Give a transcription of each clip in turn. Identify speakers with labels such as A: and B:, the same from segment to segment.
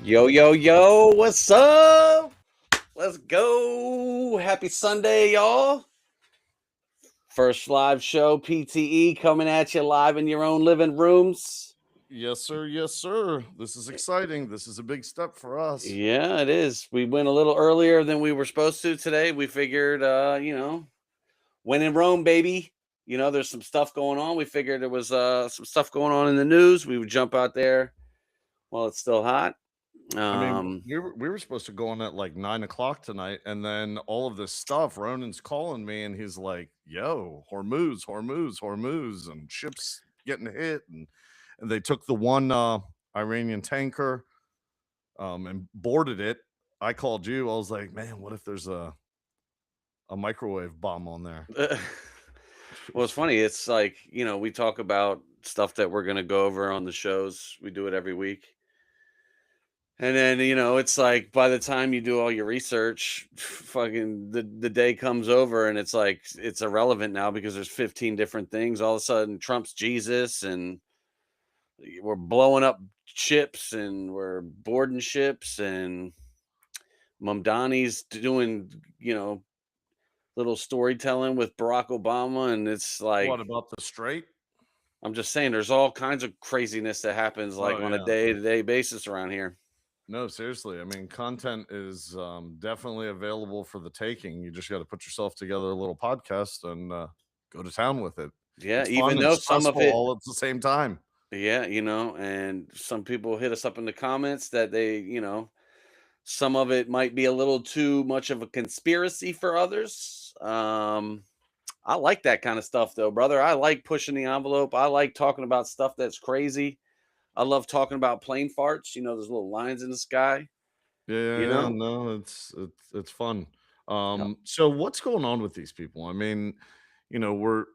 A: Yo, yo, yo, what's up? Let's go. Happy Sunday, y'all. First live show, PTE, coming at you live in your own living rooms.
B: Yes, sir. Yes, sir. This is exciting. This is a big step for us.
A: Yeah, it is. We went a little earlier than we were supposed to today. We figured, when in Rome, baby. There's some stuff going on. We figured there was some stuff going on in the news. We would jump out there while it's still hot.
B: I mean,
A: Um,
B: we were supposed to go on at like 9 o'clock tonight, and then all of this stuff. Ronan's calling me, and he's like, "Yo, Hormuz, Hormuz, Hormuz, and ships getting hit." And they took the one Iranian tanker and boarded it. I called you. I was like, "Man, what if there's a microwave bomb on there?"
A: Well, it's funny. It's like, we talk about stuff that we're going to go over on the shows. We do it every week. And then, it's like by the time you do all your research, fucking the day comes over and it's like it's irrelevant now because there's 15 different things. All of a sudden, Trump's Jesus and we're blowing up ships and we're boarding ships and Mamdani's doing, little storytelling with Barack Obama. And it's like,
B: What about the straight?
A: I'm just saying, there's all kinds of craziness that happens like
B: Oh
A: on a
B: yeah.
A: day-to-day basis around here.
B: No, seriously. I mean, content is definitely available for the taking. You just got to put yourself together a little podcast and go to town with it.
A: Yeah,
B: It's fun
A: even
B: and
A: though some of
B: stressful
A: it,
B: all at the same time.
A: yeah, and some people hit us up in the comments that they, some of it might be a little too much of a conspiracy for others. I like that kind of stuff though, brother. I like pushing the envelope. I like talking about stuff that's crazy. I love talking about plane farts. Those little lines in the sky.
B: Yeah, yeah,
A: You
B: yeah.
A: know,
B: No, it's fun.
A: Yeah.
B: So what's going on with these people? I mean, we're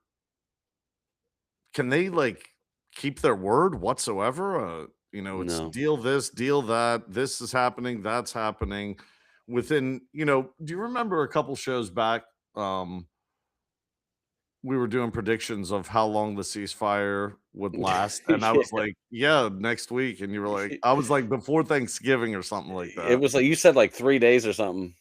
B: can they like keep their word whatsoever? It's
A: No.
B: deal this, deal that. This is happening, that's happening. Within, do you remember a couple shows back? We were doing predictions of how long the ceasefire would last, and I was
A: Yeah.
B: like, "Yeah, next week," and you were like, I was like, "Before Thanksgiving" or something like
A: It
B: that.
A: was like you said, like 3 days or something.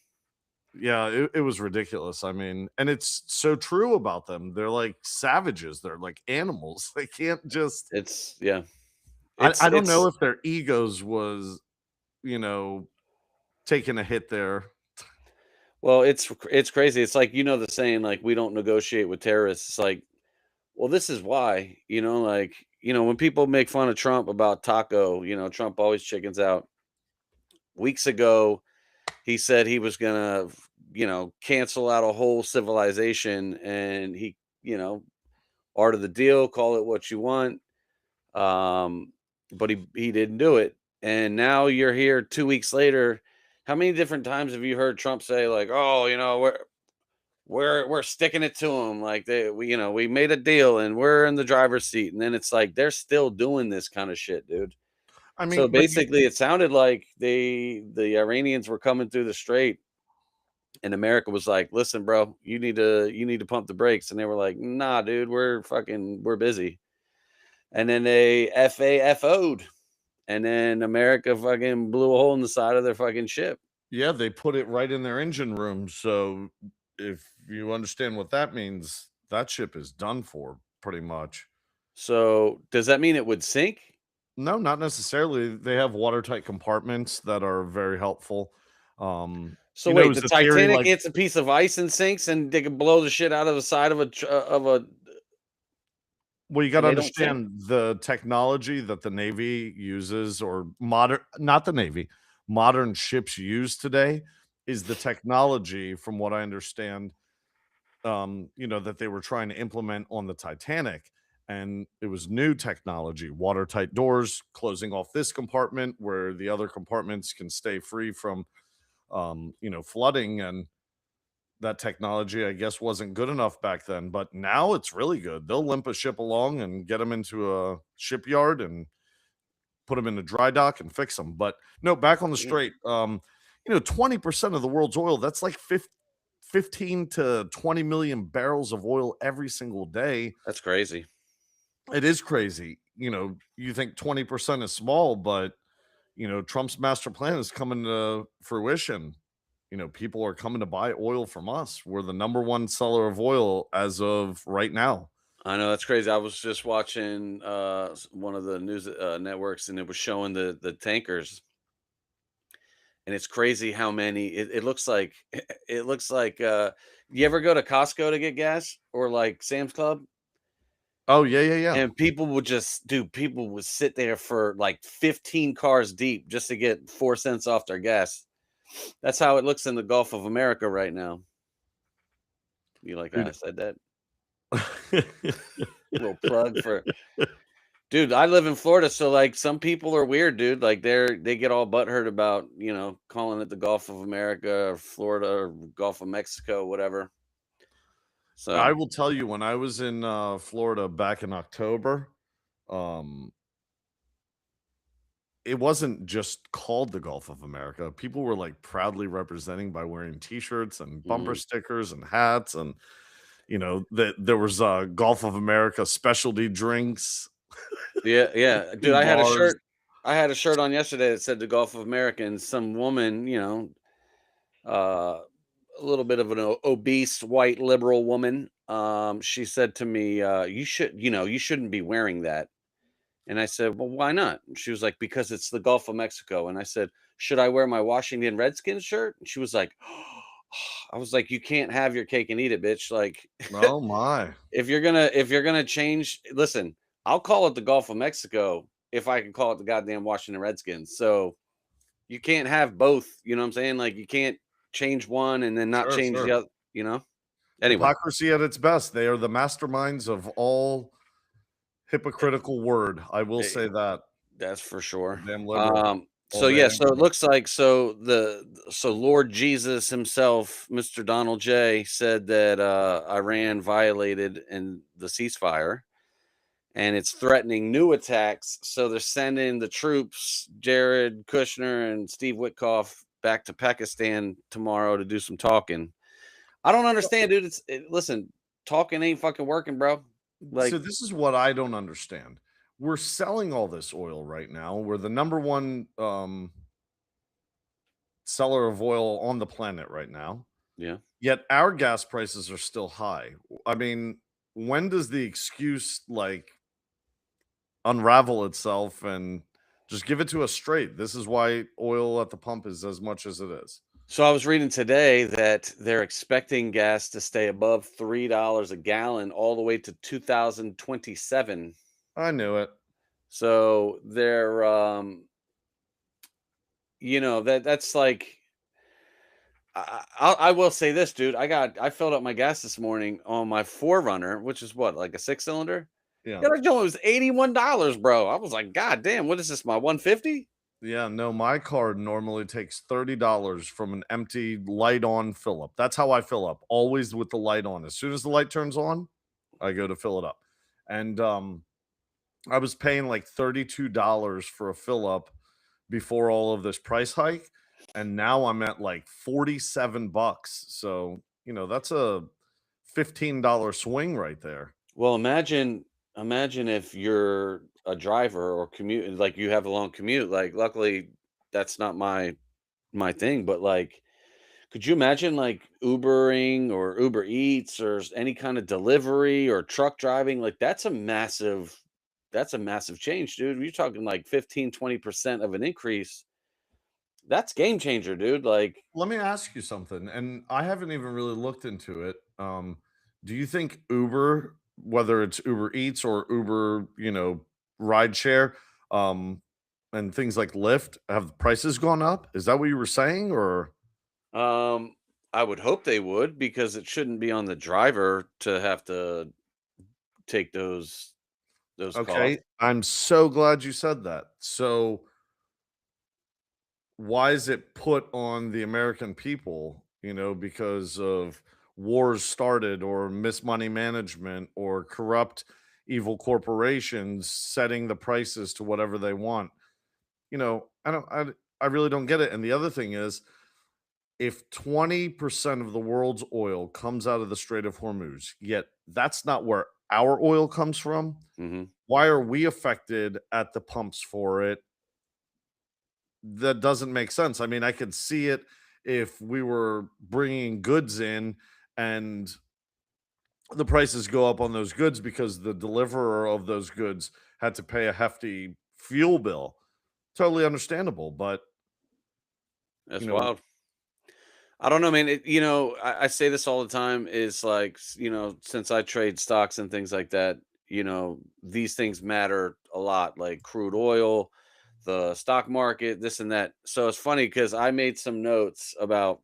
B: Yeah, it was ridiculous. I mean, and it's so true about them. They're like savages. They're like animals. They can't just.
A: It's yeah.
B: I don't know
A: It's
B: if their egos was, you know, taking a hit there.
A: well, it's crazy. It's like the saying like we don't negotiate with terrorists. It's like, well, this is why. Like when people make fun of Trump about Taco, Trump always chickens out. Weeks ago, he said he was gonna cancel out a whole civilization, and he art of the deal, call it what you want. Um, but he didn't do it. And now you're here 2 weeks later. How many different times have you heard Trump say like, "Oh, we're sticking it to him. Like we made a deal and we're in the driver's seat." And then it's like they're still doing this kind of shit, dude.
B: I
A: So
B: mean, but
A: basically, it sounded like the Iranians were coming through the strait, and America was like, "Listen, bro, you need to pump the brakes." And they were like, "Nah, dude, we're busy." And then they FAFO'd. And then America fucking blew a hole in the side of their fucking ship.
B: yeah, they put it right in their engine room. So if you understand what that means, that ship is done for pretty much.
A: So does that mean it would sink?
B: No, not necessarily. They have watertight compartments that are very helpful.
A: So wait,
B: Is
A: the
B: the theory
A: Titanic
B: like,
A: hits a piece of ice and sinks, and they can blow the shit out of the side of a,
B: well, you got
A: and
B: to
A: they don't sink.
B: understand the technology that the Navy uses, or modern, not the Navy, modern ships use today is the technology, from what I understand, that they were trying to implement on the Titanic. And it was new technology, watertight doors, closing off this compartment where the other compartments can stay free from, flooding. And that technology, I guess, wasn't good enough back then, but now it's really good. They'll limp a ship along and get them into a shipyard and put them in a dry dock and fix them. But no, back on the
A: Mm,
B: straight. 20% of the world's oil, that's like 15 to 20 million barrels of oil every single day.
A: that's crazy.
B: It is crazy. You think 20% is small, but Trump's master plan is coming to fruition. People are coming to buy oil from us. We're the number one seller of oil as of right now.
A: I know that's crazy. I was just watching one of the news networks, and it was showing the tankers, and it's crazy how many. It looks like it looks like. You ever go to Costco to get gas or like Sam's Club?
B: Oh, yeah, yeah, yeah.
A: And people would sit there for like 15 cars deep just to get 4 cents off their gas. That's how it looks in the Gulf of America right now. You like how I
B: Dude.
A: said that? Little plug for dude, I live in Florida, so like some people are weird, dude. Like they get all butthurt about, calling it the Gulf of America or Florida or Gulf of Mexico, whatever.
B: I
A: So
B: will tell you, when I was in Florida back in October, um, it wasn't just called the Gulf of America. People were like proudly representing by wearing T-shirts and bumper
A: mhm.
B: stickers and hats, and that there was Gulf of America specialty drinks
A: Yeah, yeah. Dude,
B: in bars.
A: I had a shirt on yesterday that said the Gulf of America, and some woman, uh a little bit of an obese white liberal woman. She said to me, you shouldn't be wearing that. And I said, well, why not? And she was like, because it's the Gulf of Mexico. And I said, should I wear my Washington Redskins shirt? And she was like, I was like, you can't have your cake and eat it, bitch. Like,
B: Oh my.
A: if you're gonna change, listen, I'll call it the Gulf of Mexico if I can call it the goddamn Washington Redskins. So you can't have both. You know what I'm saying? Like, you can't change one and then not
B: Sure,
A: change
B: sure.
A: the other. Anyway,
B: Hypocrisy at its best. They are the masterminds of all hypocritical word. I will
A: eh,
B: say that.
A: that's for sure.
B: Damn liberal.
A: So
B: All
A: yeah,
B: they
A: so it looks like so Lord Jesus himself, Mr. Donald J, said that Iran violated in the ceasefire, and it's threatening new attacks. So they're sending the troops, Jared Kushner and Steve Witkoff, back to Pakistan tomorrow to do some talking. I don't understand, dude. Listen, talking ain't fucking working, bro.
B: So
A: Like,
B: this is what I don't understand. We're selling all this oil right now. We're the number one seller of oil on the planet right now.
A: yeah.
B: Yet our gas prices are still high. I mean, when does the excuse like unravel itself and just give it to us straight? This is why oil at the pump is as much as it is.
A: So I was reading today that they're expecting gas to stay above $3 a gallon all the way to 2027.
B: I knew it.
A: So they're that's like I will say this, dude. I filled up my gas this morning on my Forerunner, which is what, like a 6 cylinder.
B: Yeah.
A: Yeah, that joint was $81, bro. I was like, God damn, what is this? My 150?
B: Yeah, no, my card normally takes $30 from an empty light on fill up. That's how I fill up, always with the light on. As soon as the light turns on, I go to fill it up. And I was paying like $32 for a fill up before all of this price hike, and now I'm at like 47 bucks. So, that's a $15 swing right there.
A: Well, imagine if you're a driver or commute, like you have a long commute. Like, luckily, that's not my thing. But like, could you imagine like Ubering or Uber Eats or any kind of delivery or truck driving? Like, that's a massive change, dude. You're talking like 15-20% of an increase. That's game changer, dude. Like,
B: Let me ask you something, and I haven't even really looked into it. Do you think Uber, whether it's Uber Eats or Uber, rideshare, um, and things like Lyft, have the prices gone up? Is that what you were saying? Or
A: um, I would hope they would, because it shouldn't be on the driver to have to take those
B: okay,
A: costs.
B: I'm so glad you said that. So why is it put on the American people, because of wars started or money management or corrupt evil corporations setting the prices to whatever they want? I really don't get it. And the other thing is, if 20% of the world's oil comes out of the Strait of Hormuz, yet that's not where our oil comes from,
A: Mhm.
B: why are we affected at the pumps for it that doesn't make sense. I mean, I could see it if we were bringing goods in and the prices go up on those goods because the deliverer of those goods had to pay a hefty fuel bill. Totally understandable, but you
A: That's
B: know,
A: wild. I don't know, man. I say this all the time is like, since I trade stocks and things like that, these things matter a lot, like crude oil, the stock market, this and that. So it's funny because I made some notes about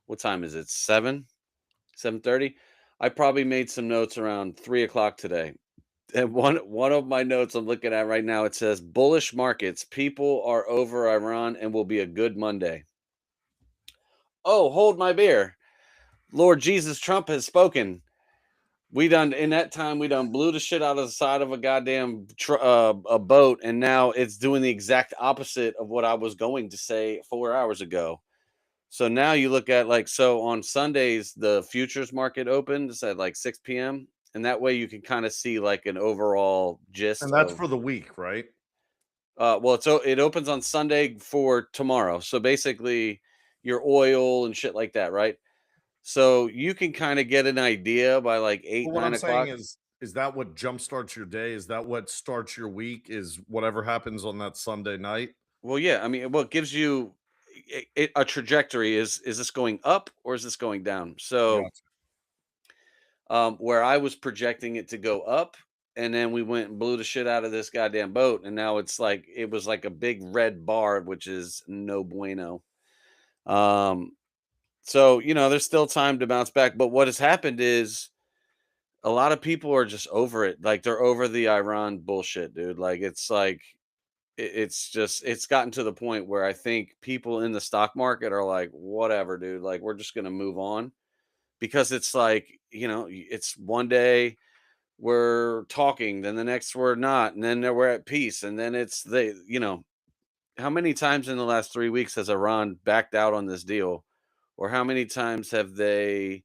A: what time is it? 7:30. I probably made some notes around 3 o'clock today. And one of my notes I'm looking at right now, it says bullish markets. People are over Iran and will be a good Monday. Oh, hold my beer. Lord Jesus Trump has spoken. We done in that time. We done blew the shit out of the side of a goddamn a boat, and now it's doing the exact opposite of what I was going to say 4 hours ago. So now you look at on Sundays the futures market opens at like 6 p.m. and that way you can kind of see like an overall gist
B: and that's
A: of
B: for the week, right?
A: it opens on Sunday for tomorrow. So basically your oil and shit like that, right? So you can kind of get an idea by like
B: But
A: eight,
B: what
A: nine
B: I'm saying
A: o'clock.
B: is that what jumpstarts your day? Is that what starts your week? Is whatever happens on that Sunday night?
A: Well, yeah, I mean, what gives you a trajectory is this going up or is this going down? So
B: Gotcha.
A: where I was projecting it to go up, and then we went and blew the shit out of this goddamn boat, and now it was like a big red bar, which is no bueno. Um, so there's still time to bounce back, but what has happened is a lot of people are just over it. Like they're over the Iran bullshit, dude. Like it's just it's gotten to the point where I think people in the stock market are like, whatever, dude. Like we're just gonna move on because it's like it's one day we're talking, then the next we're not, and then we're at peace, and then it's how many times in the last 3 weeks has Iran backed out on this deal, or how many times have they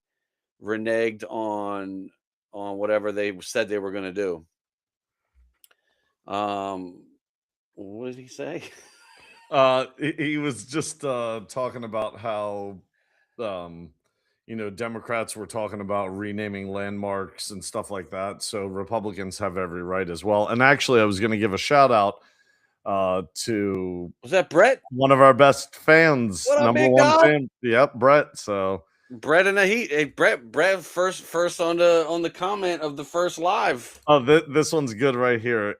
A: reneged on whatever they said they were going to do? Um, what did he say?
B: He was just talking about how um Democrats were talking about renaming landmarks and stuff like that. So Republicans have every right as well. And actually, I was going to give a shout out to
A: Was that Brett?
B: one of our best fans,
A: What up,
B: number
A: big
B: one
A: dog?
B: fan. Yep, Brett. So
A: Brett in the heat. Hey, Brett, first on the comment of the first live.
B: this one's good right here.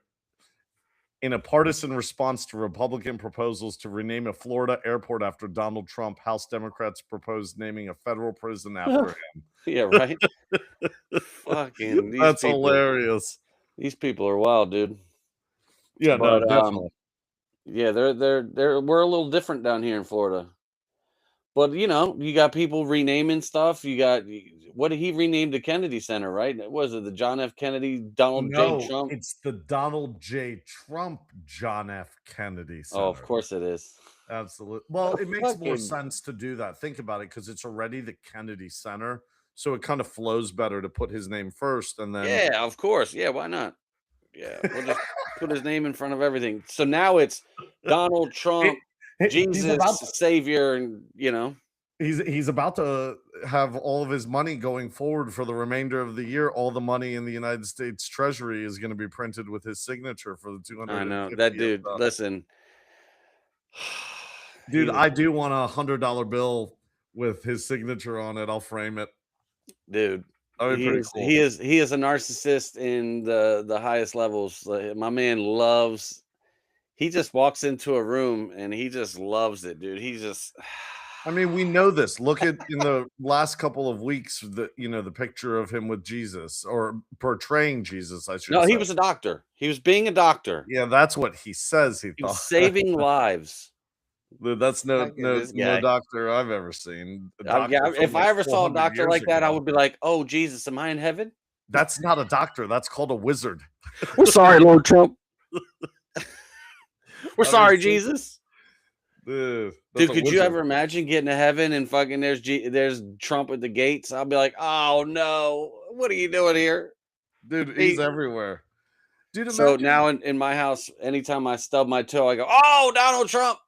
B: In a partisan response to Republican proposals to rename a Florida airport after Donald Trump, House Democrats proposed naming a federal prison after
A: Yeah, right.
B: him.
A: Fucking
B: That's hilarious.
A: these people are wild, dude.
B: Yeah, no,
A: But
B: definitely.
A: yeah, they're we're a little different down here in Florida. But you got people renaming stuff. You got what did he rename the Kennedy Center, right? Was it the John F. Kennedy, Donald J.
B: No,
A: Trump?
B: it's the Donald J. Trump John F. Kennedy
A: Oh, of
B: Center.
A: course it is.
B: Absolutely. Well, it makes more
A: Fucking
B: sense to do that. Think about it because it's already the Kennedy Center. So it kind of flows better to put his name first and then
A: yeah, of course. Yeah, why not? Yeah, we'll just put his name in front of everything. So now it's Donald
B: He
A: Trump,
B: he's
A: Jesus,
B: about
A: Savior, and
B: he's about to have all of his money going forward for the remainder of the year. All the money in the United States Treasury is going to be printed with his signature for the
A: I know that
B: 250th.
A: dude. Listen,
B: Dude,
A: he's a
B: I do want a $100 bill with his signature on it. I'll frame it.
A: dude.
B: That'd be
A: He
B: pretty
A: is
B: cool.
A: he is a narcissist in the highest levels. My man loves. He just walks into a room and he just loves it, dude. He just
B: I mean, we know this. Look at in the last couple of weeks, the picture of him with Jesus or portraying Jesus, I should
A: no. He
B: say.
A: was a doctor. He was being a doctor.
B: Yeah, that's what he says he
A: He was
B: thought.
A: saving lives.
B: That's no
A: Look at
B: no
A: this
B: no
A: guy.
B: doctor I've ever seen. A
A: Yeah,
B: doctor from
A: if
B: like
A: I ever saw a
B: 400
A: doctor
B: years
A: like that, I
B: ago.
A: would be like, "Oh Jesus, am I in heaven?"
B: That's not a doctor. That's called a wizard.
A: We're sorry, Lord Trump. We're
B: I mean,
A: sorry, Jesus.
B: that's
A: Dude,
B: a
A: could you
B: wizard.
A: ever imagine getting to heaven and fucking there's Trump at the gates? I'll be like, "Oh no, what are you doing here?"
B: Dude, he's
A: He,
B: everywhere. Dude,
A: so
B: imagine
A: now in my house, anytime I stub my toe, I go, "Oh, Donald Trump."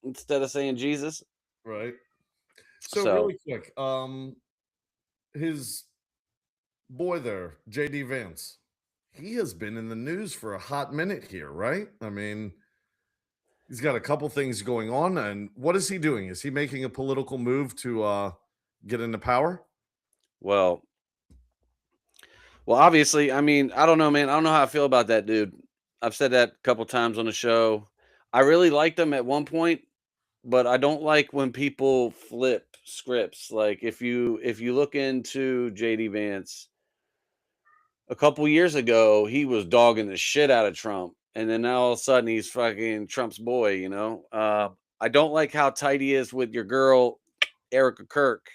A: instead of saying Jesus.
B: Right. So
A: So,
B: really quick, his boy there, JD Vance, he has been in the news for a hot minute here, right? I mean, he's got a couple things going on, and what is he doing? Is he making a political move to get into power?
A: well, obviously, I mean, I don't know, man. I don't know how I feel about that dude. I've said that a couple times on the show. I really liked him at one point, but I don't like when people flip scripts. Like if you look into JD Vance, a couple years ago, he was dogging the shit out of Trump, and then now all of a sudden he's fucking Trump's boy. I don't like how tight he is with your girl, Erica Kirk.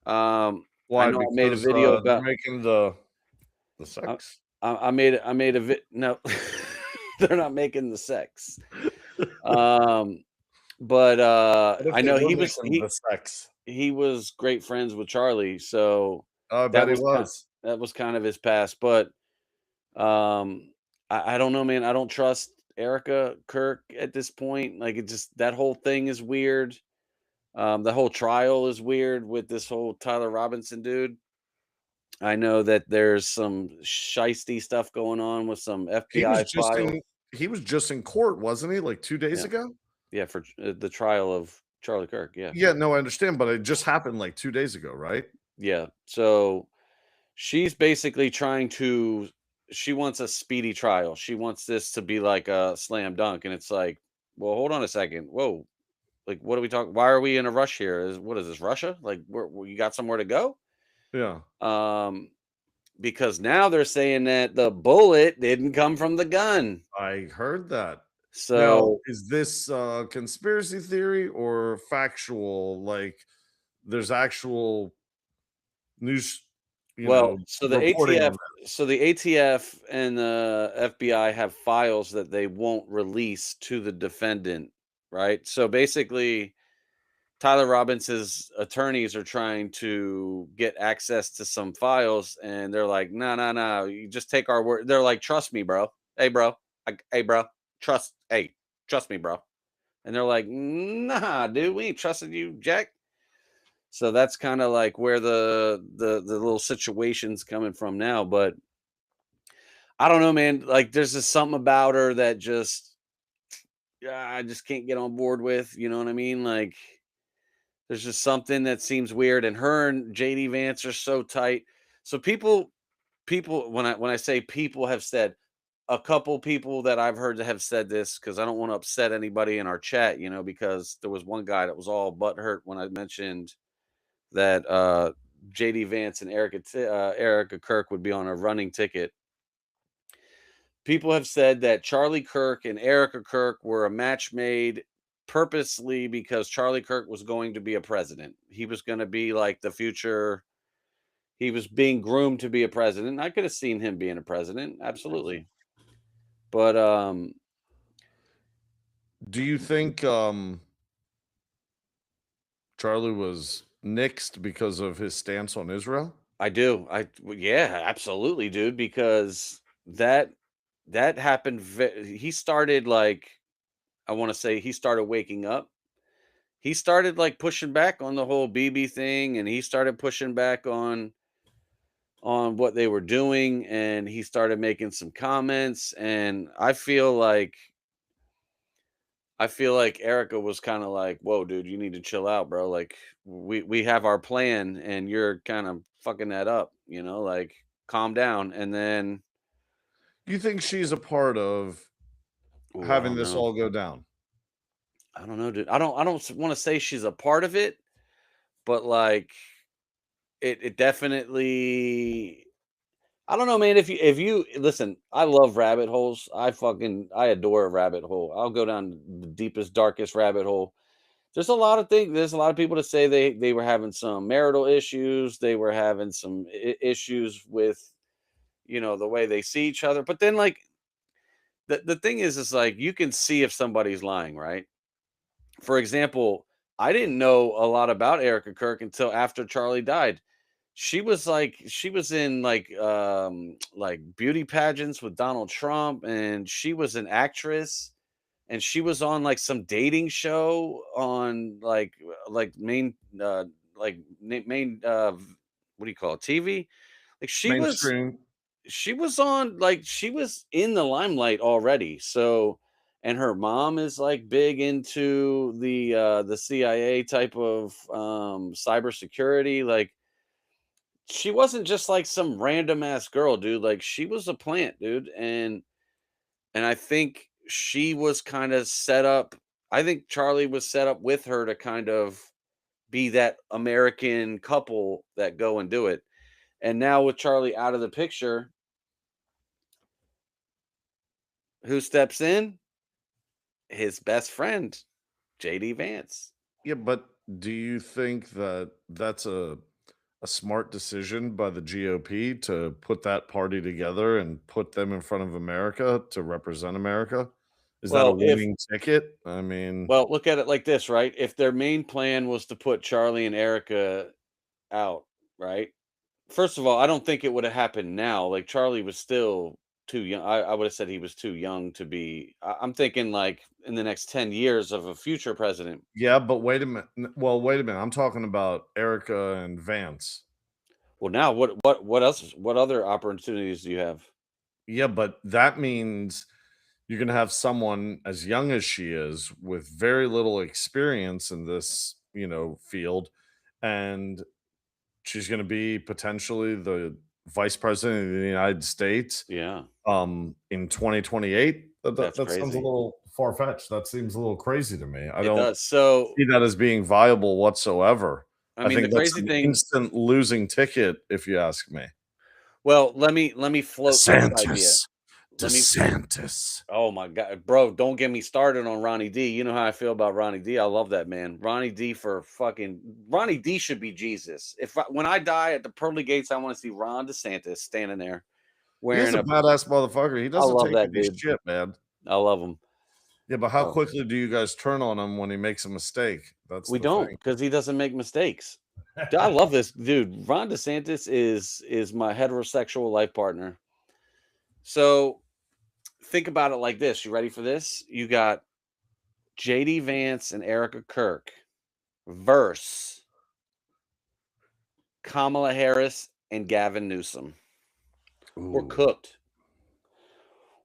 A: I
B: Why?
A: know I made a
B: Because
A: video
B: they're
A: about.
B: making the
A: I,
B: sex.
A: I made a no, they're not making the sex. Um, but
B: What if
A: I
B: they
A: know
B: were
A: he was
B: making the
A: he
B: sex?
A: he was great friends with Charlie, so
B: Oh, I bet
A: that
B: he
A: was kind
B: was.
A: that was kind of his past. But I don't know, man. I don't trust Erica Kirk at this point. Like it just that whole thing is weird. The whole trial is weird with this whole Tyler Robinson dude. I know that there's some shisty stuff going on with some
B: He was
A: FBI
B: just
A: files.
B: in he was just in court, wasn't he? Like 2 days
A: Yeah,
B: ago?
A: yeah, for the trial of Charlie Kirk. Yeah,
B: Yeah, no, I understand, but it just happened like 2 days ago, right?
A: yeah. So she's basically trying to. She wants a speedy trial. She wants this to be like a slam dunk, and it's like, well, hold on a second. Whoa, like, what are we talking? Why are we in a rush here? What is this, Russia? Like, you got somewhere to go?
B: Yeah.
A: Um, because now they're saying that the bullet didn't come from the gun.
B: I heard that. Now,
A: So,
B: is this conspiracy theory or factual? Like, there's actual news,
A: well, so the
B: reporting
A: ATF,
B: on that.
A: and the FBI have files that they won't release to the defendant, right? So basically, Tyler Robinson's attorneys are trying to get access to some files, and they're like, "No, no, no! You just take our word." They're like, "Trust me, bro. Hey, bro. Hey, bro. Trust. Hey, trust me, bro." And they're like, "Nah, dude. We ain't trusting you, Jack." So that's kind of like where the little situation's coming from now. But I don't know, man. Like, there's just something about her that just, yeah, I just can't get on board with. You know what I mean? Like, there's just something that seems weird, and her and JD Vance are so tight. So people when I say people have said, a couple people that I've heard that have said this, because I don't want to upset anybody in our chat, because there was one guy that was all butthurt when I mentioned that JD Vance and Erica Kirk would be on a running ticket. People have said that Charlie Kirk and Erica Kirk were a match made purposely because Charlie Kirk was going to be a president. He was going to be like the future. He was being groomed to be a president. I could have seen him being a president, absolutely. But
B: Do you think Charlie was nixed because of his stance on Israel?
A: I do. Yeah, absolutely, dude. Because that happened. He started like, I want to say he started waking up. He started like pushing back on the whole BB thing, and he started pushing back on what they were doing, and he started making some comments, and I feel like Erica was kind of like, "Whoa, dude, you need to chill out, bro. Like we have our plan and you're kind of fucking that up, like calm down." And then,
B: You think she's a part of
A: oh, I
B: having
A: don't
B: this
A: know.
B: all go down?
A: I don't know, dude. I don't want to say she's a part of it, but like it definitely, I don't know, man. If you listen, I love rabbit holes. I adore a rabbit hole. I'll go down the deepest, darkest rabbit hole. There's a lot of things. There's a lot of people that say they were having some marital issues. They were having some issues with the way they see each other. But then, like, the thing is like, you can see if somebody's lying, right? For example, I didn't know a lot about Erica Kirk until after Charlie died. She was in like beauty pageants with Donald Trump, and she was an actress, and she was on like some dating show on like main like main what do you call it, TV? Like
B: Mainstream.
A: she was on, like, she was in the limelight already. So, and her mom is like big into the CIA type of cybersecurity. Like, she wasn't just like some random ass girl, dude. Like, she was a plant, dude. And I think she was kind of set up. I think Charlie was set up with her to kind of be that American couple that go and do it. And now with Charlie out of the picture, who steps in? His best friend, JD Vance.
B: Yeah, but do you think that that's a smart decision by the GOP to put that party together and put them in front of America to represent America? Is that a
A: Well, if
B: winning ticket? I mean,
A: well, look at it like this, right? If their main plan was to put Charlie and Erica out, right? First of all, I don't think it would have happened now. Like, Charlie was still too young. I would have said he was too young to be. I'm thinking like in the next 10 years of a future president.
B: yeah, but wait a minute. Well, wait a minute. I'm talking about Erica and Vance.
A: Well, now what else? What other opportunities do you have?
B: Yeah, but that means you're going to have someone as young as she is with very little experience in this, field, and she's going to be potentially the vice president of the United States
A: Yeah,
B: in 2028.
A: that's
B: That sounds a
A: crazy.
B: little far fetched. That seems a little crazy to me. I
A: It
B: don't
A: does. So,
B: see that as being viable whatsoever.
A: I
B: I
A: mean, the
B: think that's
A: crazy
B: an
A: thing.
B: instant losing ticket, if you ask me.
A: Well, let me float this idea.
B: DeSantis.
A: Let me
B: DeSantis.
A: Oh my god, bro, don't get me started on Ronnie D. You know how I feel about Ronnie D. I love that man. Ronnie D should be Jesus. When I die at the pearly gates, I want to see Ron DeSantis standing there
B: He is
A: wearing
B: a
A: a
B: badass motherfucker. He
A: I
B: doesn't
A: love
B: take
A: that
B: any
A: dude.
B: shit, man.
A: I love him.
B: Yeah, but how
A: Oh,
B: quickly do you guys turn on him when he makes a mistake? That's
A: we
B: the
A: don't,
B: thing.
A: because he doesn't make mistakes. Dude, I love this dude. Ron DeSantis is my heterosexual life partner. So think about it like this. You ready for this? You got JD Vance and Erica Kirk verse Kamala Harris and Gavin Newsom. We're
B: Ooh.
A: cooked.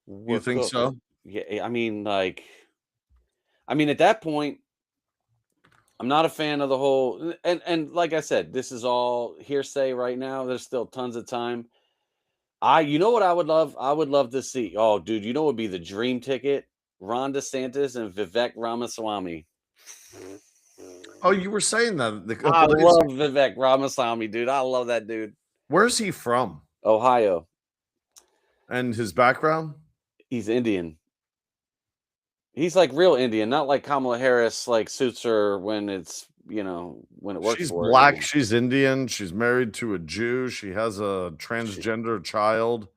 B: You
A: We're
B: think
A: cooked.
B: so?
A: Yeah, I mean, like, at that point, I'm not a fan of the whole. And like I said, this is all hearsay right now. There's still tons of time. You know what I would love? I would love to see. Oh, dude, you know what would be the dream ticket? Ron DeSantis and Vivek Ramaswamy.
B: Oh, you were saying that a
A: I
B: couple days
A: love
B: ago.
A: Vivek Ramaswamy, dude. I love that dude.
B: Where's he from?
A: Ohio.
B: And his background?
A: He's Indian. He's like real Indian, not like Kamala Harris like suits her when when it works
B: She's
A: for her,
B: black, she's Indian, she's married to a Jew, she has a
A: She,
B: transgender child.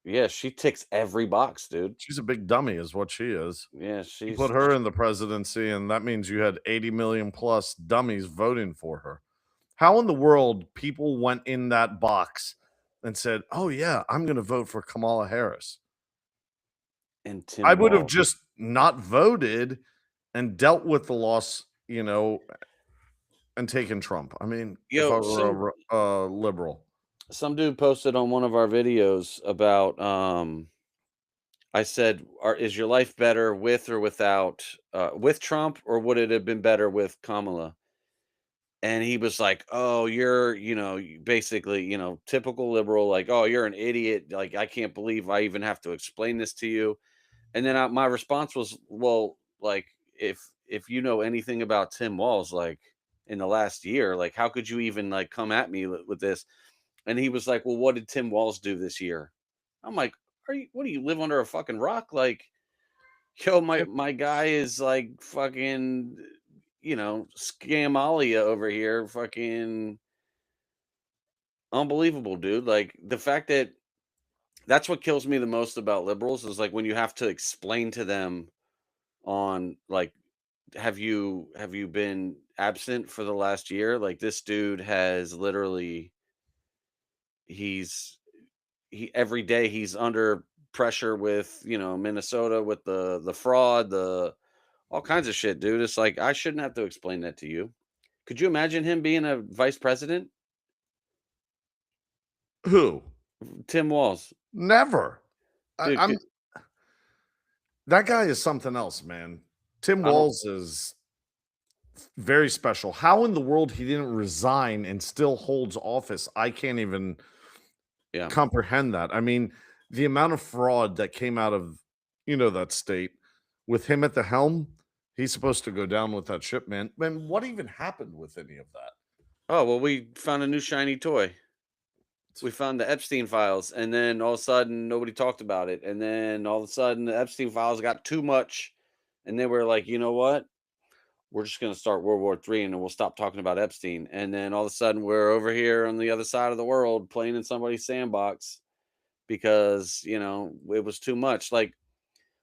A: yeah, she ticks every box, dude.
B: She's a big dummy is what she is.
A: Yeah,
B: You put her in the presidency, and that means you had 80 million plus dummies voting for her. How in the world people went in that box and said, "Oh yeah, I'm going to vote for Kamala Harris."
A: and
B: I
A: Tim
B: would have
A: Walz.
B: just not voted and dealt with the loss, and taken Trump. I mean, if I
A: Yo,
B: were a liberal.
A: some dude posted on one of our videos about I said, is your life better with or without with Trump, or would it have been better with Kamala? And he was like, "Oh, you're, basically, typical liberal, like, oh, you're an idiot. Like, I can't believe I even have to explain this to you." And then my response was, "Well, like, if you know anything about Tim Walz, like in the last year, like, how could you even like come at me with this?" And he was like, "Well, what did Tim Walz do this year?" I'm like, What do you live under a fucking rock? Like, yo, my guy is like fucking, scamalia over here, fucking unbelievable, dude. Like, the fact that that's what kills me the most about liberals is like when you have to explain to them on like, have you been absent for the last year? Like, this dude has literally he's he every day he's under pressure with, Minnesota with the fraud, the all kinds of shit, dude. It's like I shouldn't have to explain that to you. Could you imagine him being a vice president?
B: Who?
A: Tim Walz.
B: Never.
A: Dude,
B: I'm that guy is something else, man. Tim
A: I don't
B: Walz is very special. How in the world he didn't resign and still holds office, I can't even
A: yeah.
B: comprehend that. I mean, the amount of fraud that came out of, that state with him at the helm, he's supposed to go down with that ship, man. Man, what even happened with any of that?
A: Oh, well, we found a new shiny toy. We found the Epstein files, and then all of a sudden nobody talked about it. And then all of a sudden the Epstein files got too much. And they were like, you know what? We're just gonna start World War III and then we'll stop talking about Epstein. And then all of a sudden we're over here on the other side of the world playing in somebody's sandbox because it was too much. Like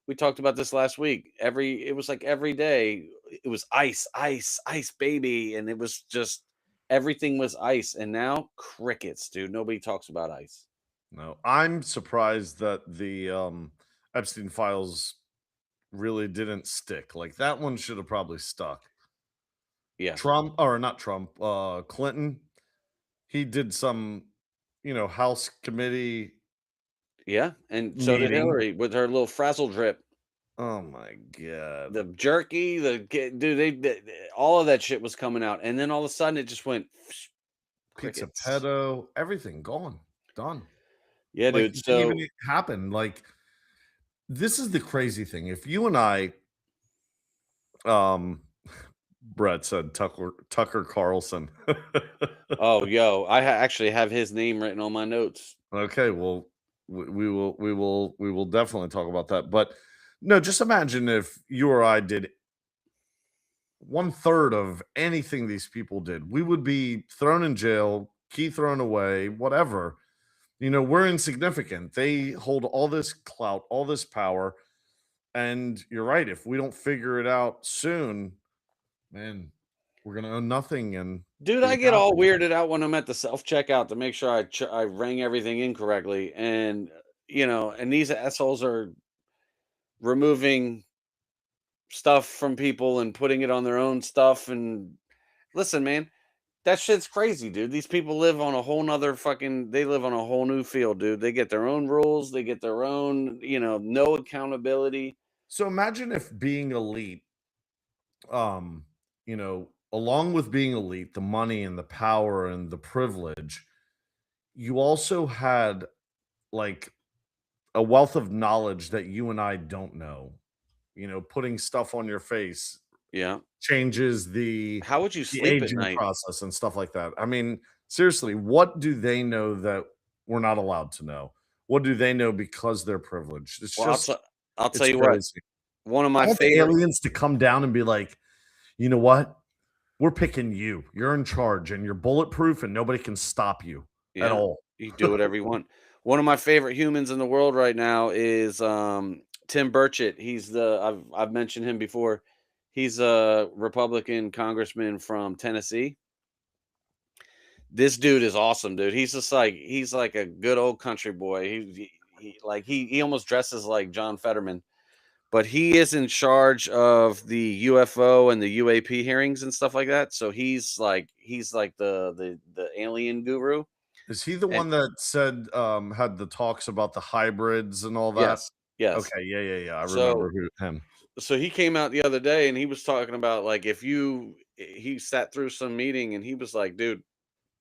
A: we talked about this last week. It was like every day it was ice, ice, ice, baby, and it was just everything was ice. And now crickets, dude. Nobody talks about ice.
B: No, I'm surprised that the Epstein files really didn't stick. Like that one should have probably stuck.
A: Yeah,
B: Trump or not Trump, Clinton, he did some, House committee
A: yeah, and so did
B: meeting.
A: Hillary with her little frazzle drip,
B: Oh my god.
A: the jerky, dude. All of that shit was coming out, and then all of a sudden it just went
B: Pizza
A: crickets.
B: pedo, everything gone, done.
A: Yeah,
B: Like
A: dude.
B: it didn't
A: So
B: even happen. Like this is the crazy thing. If you and I, um, Brett said Tucker Carlson.
A: oh, yo, actually have his name written on my notes.
B: Okay, well, we will definitely talk about that. But no, just imagine if you or I did one third of anything these people did. We would be thrown in jail, key thrown away, whatever. We're insignificant. They hold all this clout, all this power. And you're right. If we don't figure it out soon, man, we're gonna own nothing and
A: Dude, I
B: be
A: get all
B: happy.
A: weirded out when I'm at the self checkout to make sure I rang everything in correctly, and and these assholes are removing stuff from people and putting it on their own stuff. And listen, man, that shit's crazy, dude. These people live on a whole nother they live on a whole new field, dude. They get their own rules, they get their own, no accountability.
B: So imagine if being elite, along with being elite, the money and the power and the privilege, you also had like a wealth of knowledge that you and I don't know. Putting stuff on your face
A: Yeah.
B: changes the
A: How would you
B: the
A: sleep at
B: aging
A: night?
B: process and stuff like that. I mean, seriously, what do they know that we're not allowed to know? What do they know because they're privileged?
A: Well, I'll tell
B: It's
A: you what.
B: crazy.
A: One of
B: I
A: my
B: want the
A: favorite
B: aliens to come down and be like, "You know what? We're picking you. You're in charge and you're bulletproof and nobody can stop you at
A: Yeah,
B: all."
A: you do whatever you want. One of my favorite humans in the world right now is Tim Burchett. I've mentioned him before. He's a Republican congressman from Tennessee. This dude is awesome, dude. He's like a good old country boy. He almost dresses like John Fetterman, but he is in charge of the UFO and the UAP hearings and stuff like that. So he's like the alien guru.
B: Is he the
A: And
B: one that said had the talks about the hybrids and all that?
A: yes, yes.
B: Okay, yeah, yeah, yeah. I remember
A: So
B: him.
A: so he came out the other day and he was talking about like he sat through some meeting and he was like, dude,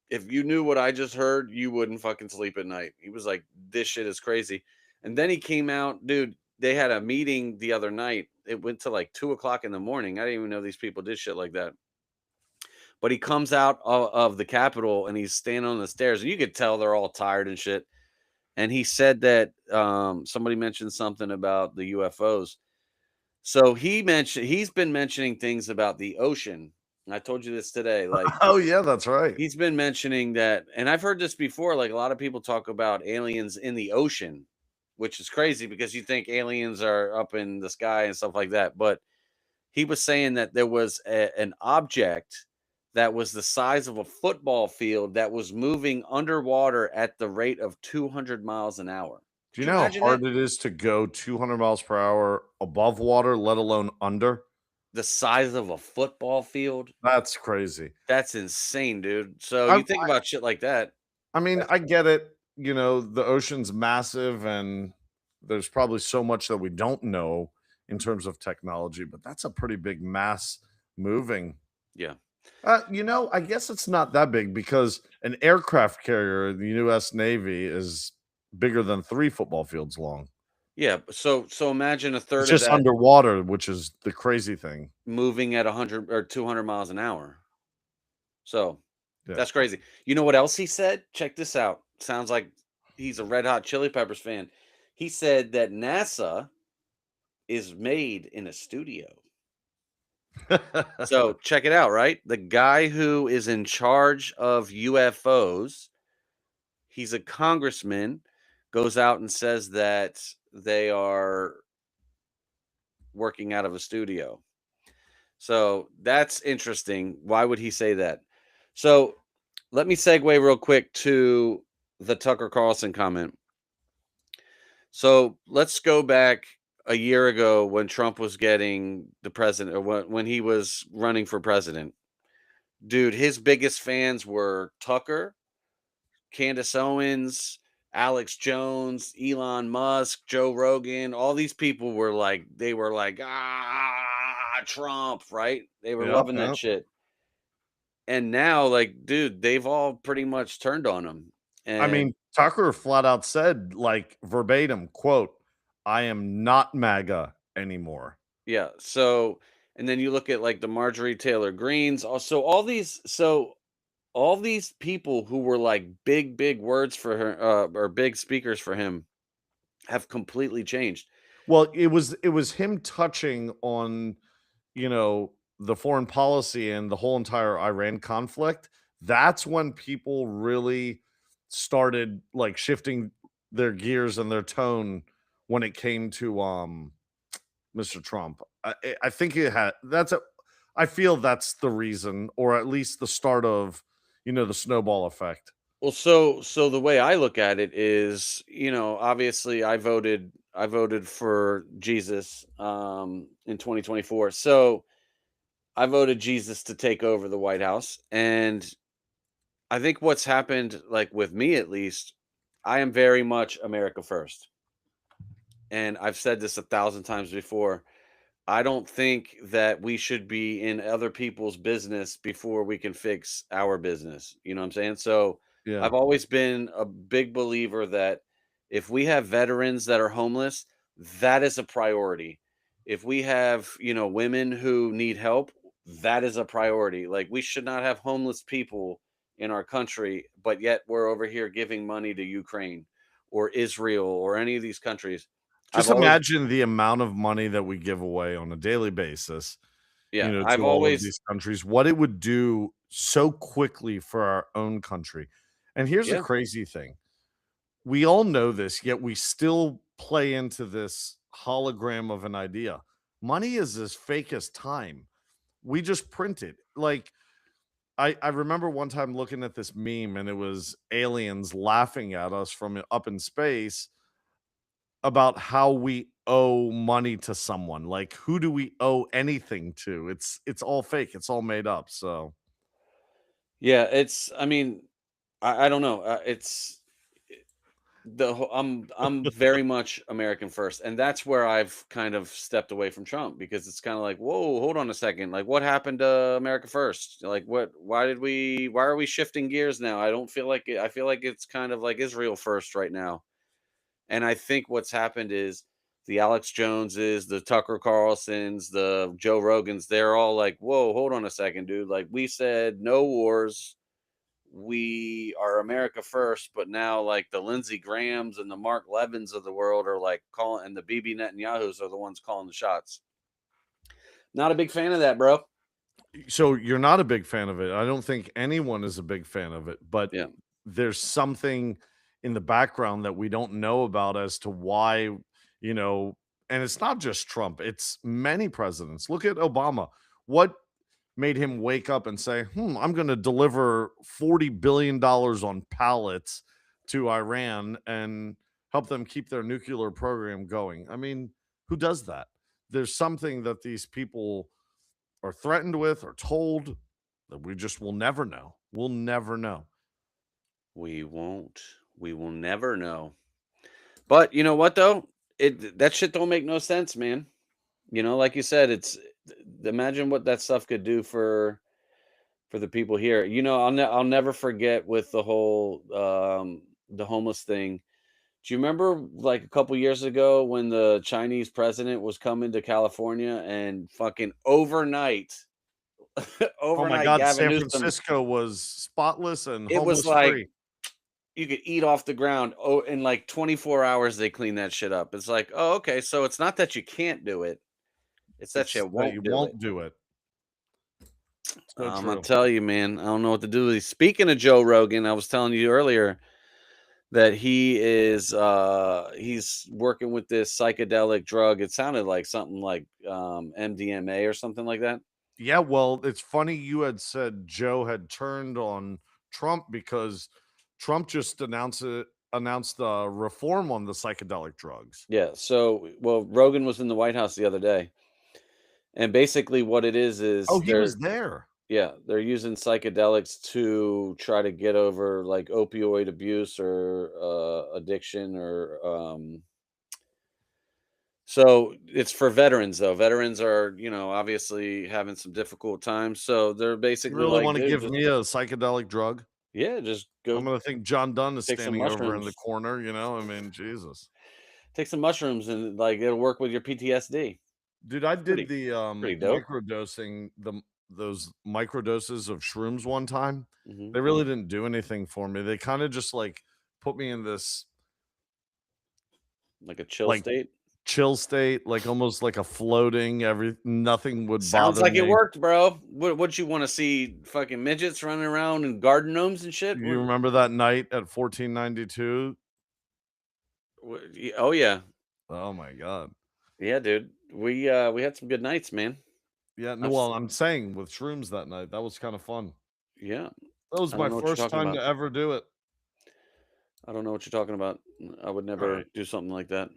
A: if you knew what I just heard, you wouldn't fucking sleep at night. He was like, this shit is crazy. And then he came out, dude. They had a meeting the other night. It went to like 2 o'clock in the morning. I didn't even know these people did shit like that. But he comes out of the Capitol and he's standing on the stairs, and you could tell they're all tired and shit. And he said that somebody mentioned something about the UFOs. So he's been mentioning things about the ocean. And I told you this today. Like
B: Oh yeah, that's right.
A: he's been mentioning that, and I've heard this before. Like a lot of people talk about aliens in the ocean, which is crazy because you think aliens are up in the sky and stuff like that. But he was saying that there was an object that was the size of a football field that was moving underwater at the rate of 200 miles an hour.
B: Do you
A: Could you
B: know how
A: imagine that?
B: hard it is to go 200 miles per hour above water, let alone under?
A: The size of a football field?
B: That's crazy.
A: That's insane, dude. So
B: I
A: you think about shit like that.
B: I mean,
A: That's
B: I get it. You know, the ocean's massive and there's probably so much that we don't know in terms of technology, but that's a pretty big mass moving.
A: yeah.
B: I guess it's not that big because an aircraft carrier in the US Navy is bigger than 3 football fields long.
A: Yeah, so imagine a
B: It's
A: third of
B: just
A: that
B: underwater, which is the crazy thing.
A: moving at 100 or 200 miles an hour. So,
B: Yeah.
A: that's crazy. You know what else he said? Check this out. Sounds like he's a Red Hot Chili Peppers fan. He said that NASA is made in a studio. So, check it out, right? The guy who is in charge of UFOs, he's a congressman, goes out and says that they are working out of a studio. So that's interesting. Why would he say that? So let me segue real quick to the Tucker Carlson comment. So let's go back a year ago when Trump was getting the president, or when he was running for president. Dude, his biggest fans were Tucker, Candace Owens, Alex Jones, Elon Musk, Joe Rogan. All these people were like, they were like, Trump, right? They were
B: Yep,
A: loving that
B: yep.
A: shit. And now, like, dude, they've all pretty much turned on him.
B: I
A: And
B: mean, Tucker flat out said, like, verbatim, quote, "I am not MAGA anymore."
A: yeah, so and then you look at like the Marjorie Taylor Greens, also all these people who were like big, big words for her, or big speakers for him have completely changed.
B: Well, it was him touching on, the foreign policy and the whole entire Iran conflict. That's when people really started, like, shifting their gears and their tone when it came to, Mr. Trump. I think it had that's a I feel that's the reason, or at least the start of, the snowball effect.
A: Well, so the way I look at it is, obviously I voted for Jesus in 2024. So I voted Jesus to take over the White House. And I think what's happened, like with me at least, I am very much America first. And I've said this a thousand times before. I don't think that we should be in other people's business before we can fix our business. You know what I'm saying? So
B: Yeah.
A: I've always been a big believer that if we have veterans that are homeless, that is a priority. If we have, women who need help, that is a priority. Like we should not have homeless people in our country, but yet we're over here giving money to Ukraine or Israel or any of these countries. I've
B: Just
A: always
B: imagine the amount of money that we give away on a daily basis,
A: yeah, I've
B: to all of
A: always
B: these countries, what it would do so quickly for our own country. And here's the
A: yeah.
B: crazy thing. We all know this, yet we still play into this hologram of an idea. Money is as fake as time. We just print it. Like, I remember one time looking at this meme and it was aliens laughing at us from up in space about how we owe money to someone. Like, who do we owe anything to? It's all fake. It's all made up. So
A: Yeah, I mean, I don't know. It's I'm very much American first, and that's where I've kind of stepped away from Trump because it's kind of like, whoa, hold on a second. Like, what happened to America first? Like, what? Why are we shifting gears now? I don't feel like it. I feel like it's kind of like Israel first right now. And I think what's happened is the Alex Joneses, the Tucker Carlsons, the Joe Rogans, they're all like, whoa, hold on a second, dude. Like, we said no wars, we are America first, but now like the Lindsey Grahams and the Mark Levins of the world are like calling, and the BB Netanyahu's are the ones calling the shots. Not a big fan of that, bro.
B: so you're not a big fan of it. I don't think anyone is a big fan of it, but
A: Yeah.
B: there's something in the background that we don't know about as to why, you know, and it's not just Trump, it's many presidents. Look at Obama. What made him wake up and say, I'm going to deliver $40 billion on pallets to Iran? And help them keep their nuclear program going. I mean, who does that? There's something that these people are threatened with or told that we just will never know. We'll never know.
A: We won't. We will never know. But you know what though? That shit don't make no sense, man. You know, like you said, imagine what that stuff could do for the people here. You know, I'll never forget with the homeless thing. Do you remember like a couple years ago when the Chinese president was coming to California and fucking overnight,
B: Oh my
A: overnight
B: God,
A: Gavin
B: San
A: Newsom,
B: Francisco was spotless and
A: it was
B: homeless
A: like
B: free.
A: you could eat off the ground. Oh, in like 24 hours they clean that shit up. It's like, oh, okay, so it's not that you can't do it, it's that
B: It's
A: you
B: that you
A: won't do it.
B: won't do it. So
A: I'll
B: true.
A: tell you, man, I don't know what to do with these. Speaking of Joe Rogan, I was telling you earlier that he's working with this psychedelic drug. It sounded like something like MDMA or something like that.
B: Yeah, well, it's funny you had said Joe had turned on Trump because Trump just announced reform on the psychedelic drugs.
A: Yeah. So, well, Rogan was in the White House the other day, and basically what it
B: Oh,
A: is
B: he was there.
A: they're using psychedelics to try to get over like opioid abuse or addiction or so it's for veterans though. Veterans are, obviously having some difficult times. So they're
B: You
A: basically
B: really
A: like,
B: want to
A: dude,
B: give
A: just
B: me a psychedelic drug?
A: yeah, just
B: I'm
A: go
B: gonna think John Dunn is
A: take some
B: standing over in the
A: mushrooms.
B: corner, I mean, Jesus.
A: Take some mushrooms and like it'll work with your PTSD.
B: Dude, I
A: It's
B: did
A: pretty
B: the
A: pretty dope.
B: microdosing, those microdoses of shrooms one time.
A: Hmm.
B: They really didn't do anything for me. They kind of just like put me in this
A: Like a chill
B: like
A: state.
B: chill state, like almost like a floating, nothing would
A: Sounds
B: bother
A: like it
B: me.
A: worked, bro. What you want to see? Fucking midgets running around and garden gnomes and shit.
B: You remember that night at 1492?
A: Oh yeah,
B: Oh my god.
A: yeah, dude. We had some good nights, man.
B: Yeah, no,
A: I've s-
B: well, I'm saying with shrooms that night, that was kind of fun.
A: yeah.
B: That was
A: I
B: my
A: don't know what you're
B: first
A: talking
B: time
A: about.
B: to ever do it.
A: I don't know what you're talking about. I would
B: All right.
A: never do something like that.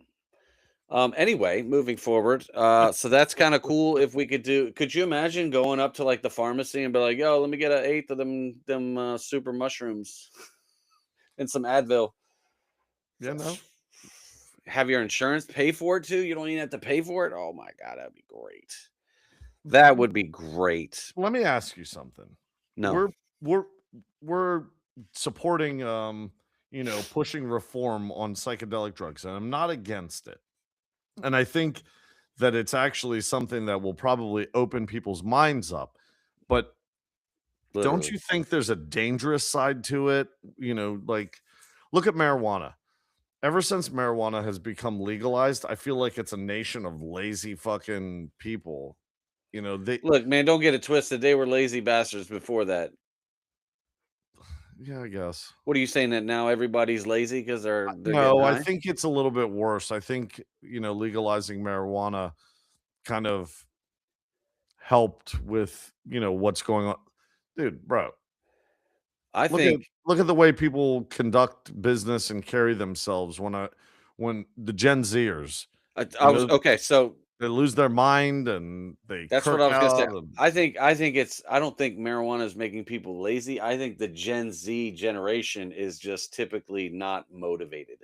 A: Anyway, moving forward, so that's kind of cool. If we could you imagine going up to like the pharmacy and be like, "Yo, let me get an eighth of them super mushrooms and some Advil."
B: Yeah, no.
A: Have your insurance pay for it too. You don't even have to pay for it. Oh my god, that'd be great. That would be great.
B: Let me ask you something.
A: No,
B: We're we're we're supporting pushing reform on psychedelic drugs, and I'm not against it. And I think that it's actually something that will probably open people's minds up. But don't
A: literally.
B: you think there's a dangerous side to it? Like look at marijuana. Ever since marijuana has become legalized, I feel like it's a nation of lazy fucking people. They
A: Look, man, don't get it twisted. They were lazy bastards before that.
B: yeah, I guess.
A: What are you saying that now everybody's lazy because they're getting
B: No, I
A: high?
B: think it's a little bit worse. I think, legalizing marijuana kind of helped with, what's going on. Dude, bro,
A: I
B: look at
A: think
B: look at the way people conduct business and carry themselves when the Gen Zers,
A: I
B: you
A: was
B: know,
A: okay. So
B: they lose their mind and they
A: that's what
B: kirk
A: I was gonna say.
B: out and
A: I don't think marijuana is making people lazy. I think the Gen Z generation is just typically not motivated.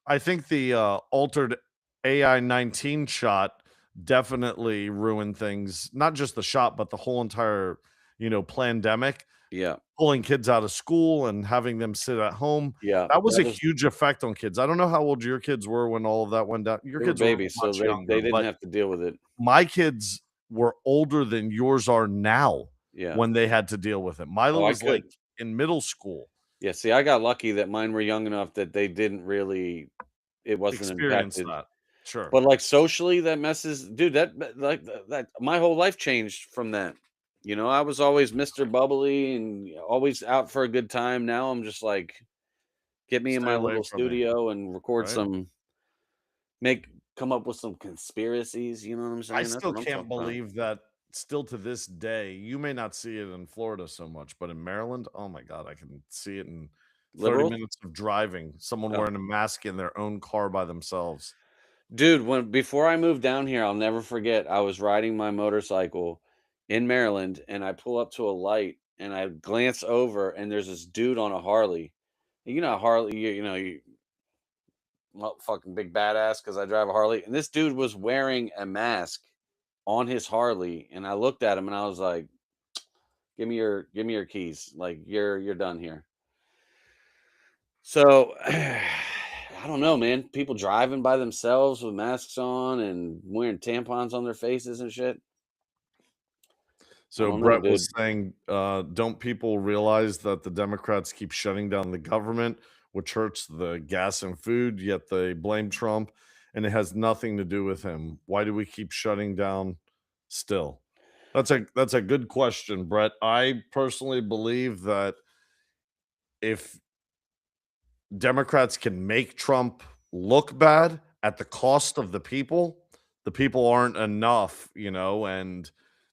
B: I think the, altered AI-19 shot definitely ruined things, not just the shot, but the whole entire, plandemic,
A: Yeah,
B: pulling kids out of school and having them sit at home.
A: yeah.
B: That was
A: That
B: a
A: was
B: huge effect on kids. I don't know how old your kids were when all of that went down. Your
A: they were
B: kids were
A: babies, so
B: much
A: they
B: younger,
A: didn't
B: but
A: have to deal with it.
B: my kids were older than yours are now
A: Yeah.
B: when they had to deal with it. Milo
A: Oh, I
B: was, like,
A: could.
B: in middle school.
A: Yeah, see, I got lucky that mine were young enough that they didn't really it wasn't
B: Experience
A: impacted.
B: that. Sure.
A: But, like, socially, that messes dude, that my whole life changed from that. I was always Mr. Bubbly and always out for a good time. Now I'm just like, get me in
B: Stay
A: my
B: away
A: little
B: from me,
A: studio and record
B: right?
A: some make come up with some conspiracies, you know what I'm
B: I
A: saying? That's
B: still
A: what I'm
B: can't
A: talking about.
B: believe that still to this day, you may not see it in Florida so much, but in Maryland, oh my god, I can see it in 30
A: Liberals?
B: minutes of driving, someone
A: Oh.
B: wearing a mask in their own car by themselves.
A: Dude, before I moved down here, I'll never forget, I was riding my motorcycle in Maryland, and I pull up to a light, and I glance over, and there's this dude on a Harley. You know, Harley, you know, you well, fucking big badass because I drive a Harley. And this dude was wearing a mask on his Harley, and I looked at him and I was like, give me your keys. Like you're done here. So I don't know, man. People driving by themselves with masks on and wearing tampons on their faces and shit. I
B: So
A: don't know,
B: Brett
A: dude.
B: was saying, don't people realize that the Democrats keep shutting down the government, which hurts the gas and food, yet they blame Trump and it has nothing to do with him. Why do we keep shutting down still? That's a good question, Brett. I personally believe that if Democrats can make Trump look bad at the cost of the people aren't enough, and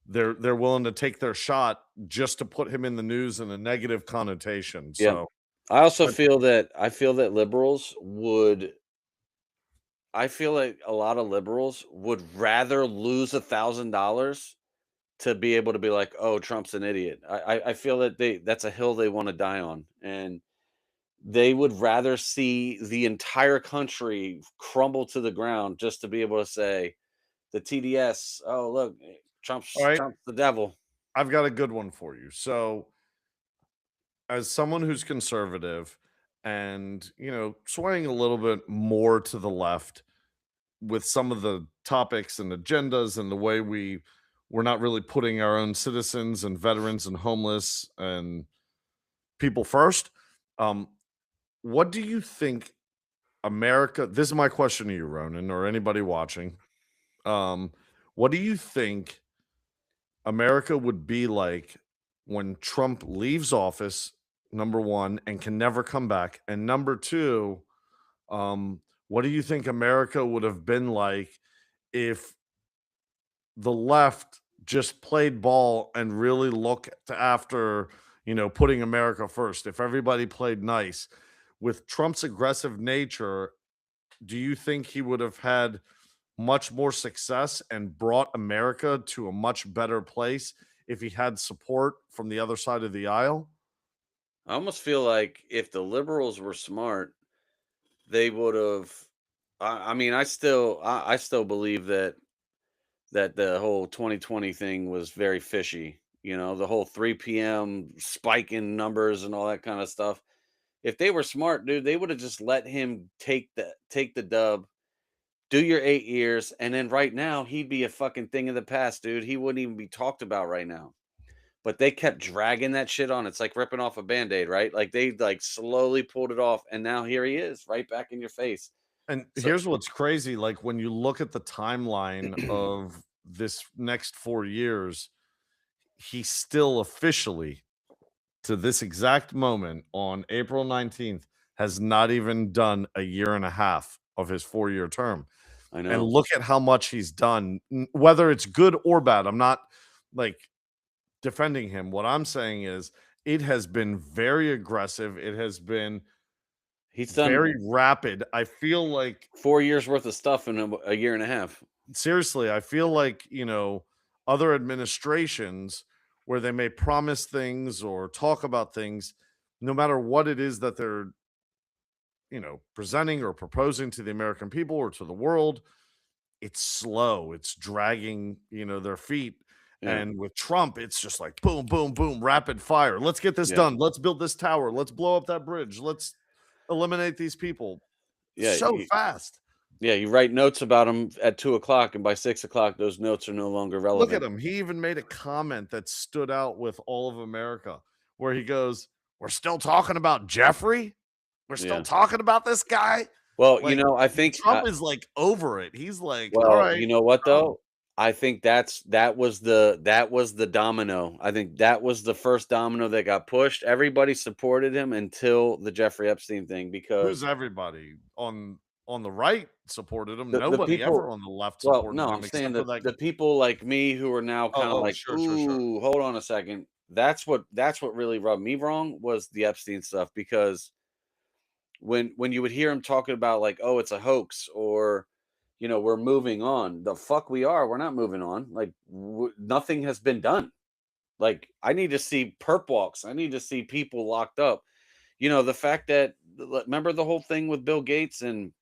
B: they're willing to take their shot just to put him in the news in a negative connotation.
A: Yeah.
B: So,
A: I also
B: but
A: feel that liberals would I feel like a lot of liberals would rather lose $1,000 to be able to be like, "Oh, Trump's an idiot." I feel that that's a hill they wanna die on, and they would rather see the entire country crumble to the ground just to be able to say, the TDS, "Oh, look,
B: all right,
A: Trump's the devil."
B: I've got a good one for you. So, as someone who's conservative and, swaying a little bit more to the left with some of the topics and agendas and the way we're not really putting our own citizens and veterans and homeless and people first. Um, what do you think America? This is my question to you, Ronan, or anybody watching. Um, what do you think America would be like when Trump leaves office? Number one, and can never come back, and number two, what do you think America would have been like if the left just played ball and really looked after, putting America first? If everybody played nice with Trump's aggressive nature, do you think he would have had much more success and brought America to a much better place if he had support from the other side of the aisle?
A: I almost feel like if the liberals were smart, they would've I mean, I still believe that the whole 2020 thing was very fishy, the whole 3 PM spike in numbers and all that kinda stuff. If they were smart, dude, they woulda just let him take the dub, do your 8 years, and then right now, he'd be a fucking thing of the past, dude. He wouldn't even be talked about right now. But they kept dragging that shit on. It's like ripping off a Band-Aid, right? Like, they, like, slowly pulled it off, and now here he is, right back in your face.
B: And
A: So
B: here's what's crazy, like, when you look at the timeline of this next 4 years, he still officially, to this exact moment on April 19th, has not even done a year and a half of his 4-year term.
A: I
B: And
A: know.
B: look at how much he's done, whether it's good or bad. I'm not, like, defending him. What I'm saying is it has been very aggressive. It has been
A: He's done
B: very rapid. I feel like
A: 4 years worth of stuff in a year and a half.
B: seriously, I feel like, other administrations where they may promise things or talk about things, no matter what it is that they're, presenting or proposing to the American people or to the world, it's slow. It's dragging, their feet.
A: Yeah,
B: And with Trump, it's just like boom, boom, boom, rapid fire. Let's get this
A: yeah,
B: done. Let's build this tower. Let's blow up that bridge. Let's eliminate these people
A: yeah,
B: so fast.
A: you write notes about him at 2 o'clock, and by 6 o'clock, those notes are no longer
B: Look at
A: relevant.
B: him. He even made a comment that stood out with all of America where he goes, "We're still talking about Jeffrey? We're still
A: Yeah.
B: talking about this guy?"
A: Well,
B: Like,
A: I think,
B: Trump is, like, over it. He's like, "All
A: well,
B: right,
A: you know what,
B: done."
A: though? I think that was the domino. I think that was the first domino that got pushed. Everybody supported him until the Jeffrey Epstein thing
B: Who's
A: because
B: everybody? On the right supported him.
A: the
B: Nobody ever
A: people
B: on the left
A: well,
B: supported
A: no, I'm
B: him
A: saying
B: except for
A: that
B: that.
A: the people like me who are now
B: Oh,
A: kinda like,
B: sure, sure, sure.
A: "Ooh, hold on a second." That's what really rubbed me wrong was the Epstein stuff because when you would hear him talking about like, oh, it's a hoax, or we're moving on. The fuck we are. We're not moving on. Like nothing has been done. Like I need to see perp walks. I need to see people locked up. The fact that remember the whole thing with Bill Gates and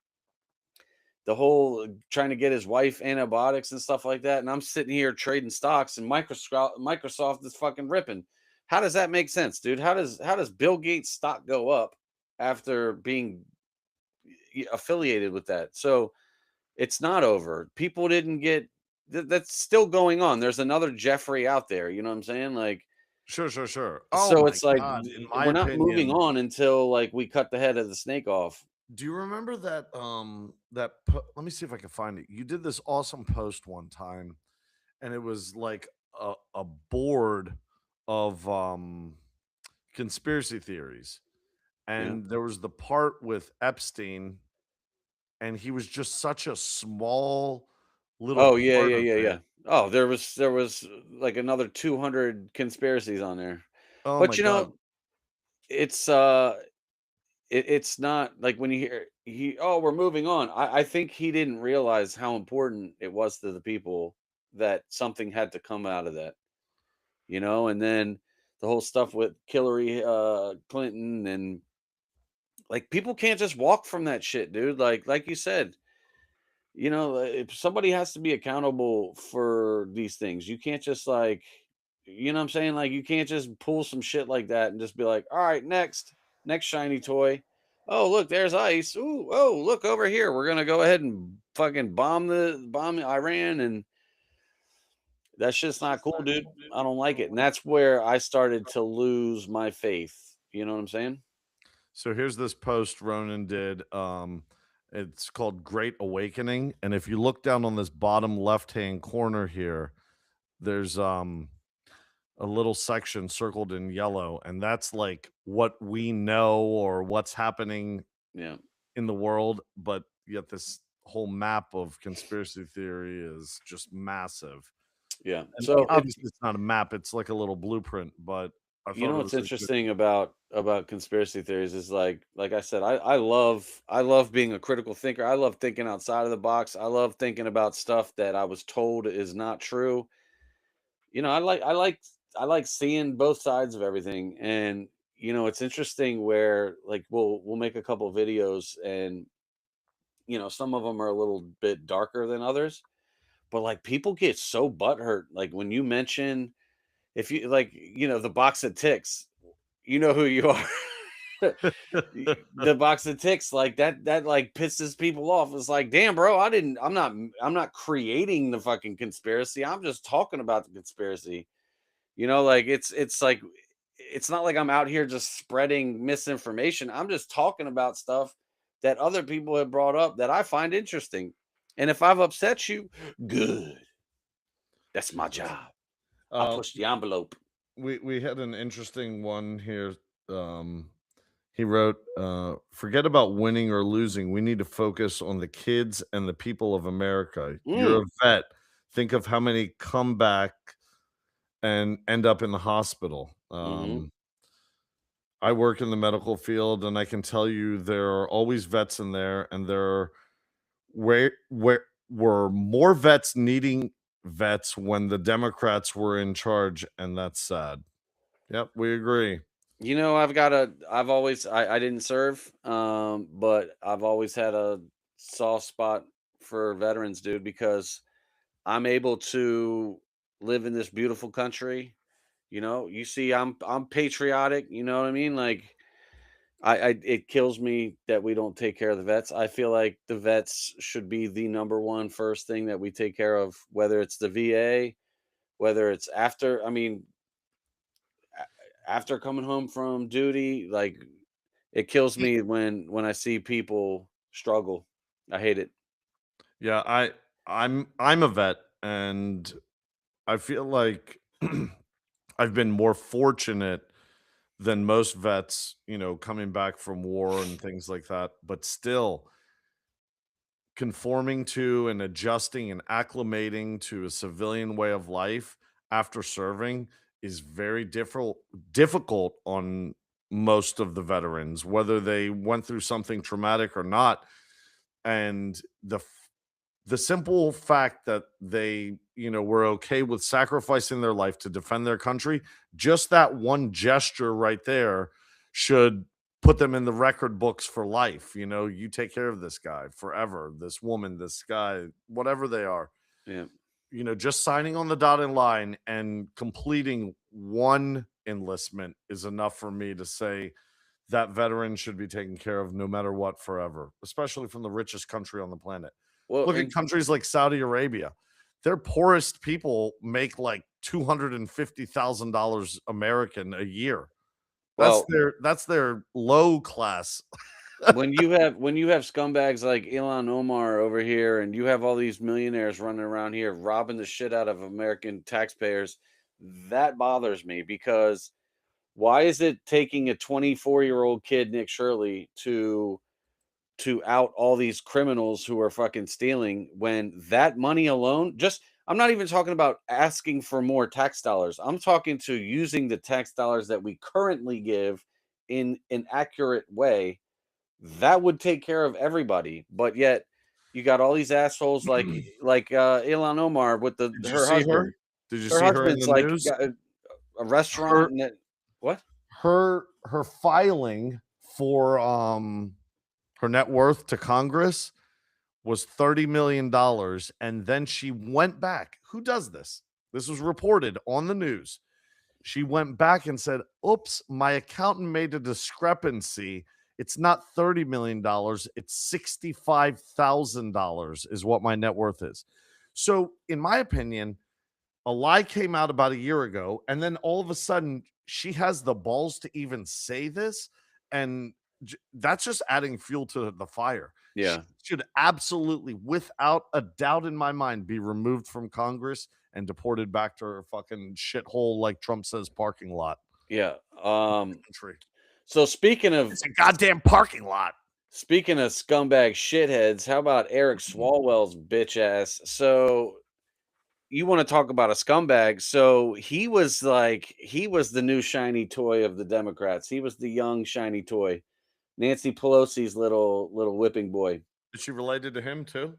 A: the whole trying to get his wife antibiotics and stuff like that. And I'm sitting here trading stocks, and Microsoft is fucking ripping. How does that make sense, dude? How does Bill Gates stock go up after being affiliated with that? So it's not over. People didn't get that's still going on. There's another Jeffrey out there. You know what I'm saying? Like,
B: Sure, sure, sure. Oh
A: so
B: my
A: it's like
B: god, in my
A: we're not moving
B: opinion,
A: on until like we cut the head of the snake off.
B: do you remember that let me see if I can find it. You did this awesome post one time, and it was like a board of conspiracy theories.
A: Yeah.
B: And there was the part with Epstein, and he was just such a small little
A: Oh, yeah,
B: part
A: yeah,
B: of
A: yeah,
B: it.
A: yeah. Oh, there was like another 200 conspiracies on there.
B: Oh
A: But
B: my god.
A: it's it's not like when you hear we're moving on. I think he didn't realize how important it was to the people that something had to come out of that, and then the whole stuff with Hillary Clinton, and like people can't just walk from that shit, dude. Like you said, if somebody has to be accountable for these things. You can't just like, what I'm saying? Like, you can't just pull some shit like that and just be like, all right, next shiny toy. Oh, look, there's ice. Ooh, oh, look over here. We're gonna go ahead and fucking bomb Iran, and that shit's not cool, dude. I don't like it, and that's where I started to lose my faith. You know what I'm saying?
B: So here's this post Ronan did. It's called Great Awakening. And if you look down on this bottom left-hand corner here, there's a little section circled in yellow, and that's like what we know or what's happening
A: Yeah,
B: in the world, but yet this whole map of conspiracy theory is just massive.
A: yeah.
B: And
A: So it's
B: obviously it's not a map, it's like a little blueprint, but I
A: You
B: thought
A: know
B: it
A: what's
B: was a good.
A: interesting about conspiracy theories is like I said, I love being a critical thinker. I love thinking outside of the box. I love thinking about stuff that I was told is not true. I like seeing both sides of everything. And it's interesting where like we'll make a couple videos, and some of them are a little bit darker than others, but like people get so butthurt like when you mention, if you like, the box of ticks, you know who you are. The box of ticks, like that like pisses people off. It's like, damn, bro, I'm not creating the fucking conspiracy. I'm just talking about the conspiracy. Like it's like it's not like I'm out here just spreading misinformation. I'm just talking about stuff that other people have brought up that I find interesting. And if I've upset you, good. That's my job. I
B: Uh,
A: push the envelope.
B: we had an interesting one here. He wrote, "Forget about winning or losing. We need to focus on the kids and the people of America. You're
A: Mm,
B: a vet. Think of how many come back and end up in the hospital."
A: hmm.
B: I work in the medical field, and I can tell you there are always vets in there, and there are where were more vets needing vets when the Democrats were in charge, and that's sad. Yep, we agree.
A: I didn't serve, but I've always had a soft spot for veterans, dude, because I'm able to live in this beautiful country. You see, I'm patriotic. You know what I mean? Like, it kills me that we don't take care of the vets. I feel like the vets should be the number one first thing that we take care of, whether it's the VA, whether it's after. I mean, after coming home from duty, like it kills
B: Y
A: me when I see people struggle. I hate it.
B: Yeah, I'm a vet, and I feel like I've been more fortunate than most vets, coming back from war and things like that, but still conforming to and adjusting and acclimating to a civilian way of life after serving is very difficult on most of the veterans, whether they went through something traumatic or not. And the simple fact that they, were okay with sacrificing their life to defend their country, just that one gesture right there should put them in the record books for life. You take care of this guy forever, this woman, this guy, whatever they are.
A: Yeah.
B: Just signing on the dotted line and completing one enlistment is enough for me to say that veteran should be taken care of no matter what forever, especially from the richest country on the planet.
A: Well,
B: Look at countries like Saudi Arabia. Their poorest people make like $250,000 American a year.
A: well,
B: That's their low class.
A: when you have scumbags like Elon Omar over here, and you have all these millionaires running around here robbing the shit out of American taxpayers, that bothers me, because why is it taking a 24-year-old kid, Nick Shirley, to out all these criminals who are fucking stealing, when that money alone, just, I'm not even talking about asking for more tax dollars. I'm talking to using the tax dollars that we currently give in an accurate way. That would take care of everybody. But yet you got all these assholes like Ilhan Omar with
B: Did you
A: her
B: see her?
A: husband.
B: Did you
A: Her
B: see her in
A: husband's
B: the
A: like
B: news?
A: got a restaurant
B: Her
A: and that, what?
B: her filing for her net worth to Congress was $30 million. And then she went back. Who does this? This was reported on the news. She went back and said, oops, my accountant made a discrepancy. It's not $30 million. It's $65,000 is what my net worth is. So, in my opinion, a lie came out about a year ago. And then all of a sudden, she has the balls to even say this. And that's just adding fuel to the fire.
A: Yeah.
B: She should absolutely, without a doubt in my mind, be removed from Congress and deported back to her fucking shithole, like Trump says, parking lot.
A: Yeah.
B: Country.
A: So speaking of
B: It's a goddamn parking lot.
A: scumbag shitheads, how about Eric Swalwell's bitch ass? So you want to talk about a scumbag? So he was the new shiny toy of the Democrats. He was the young shiny toy, Nancy Pelosi's little whipping boy.
B: Is she related to him too?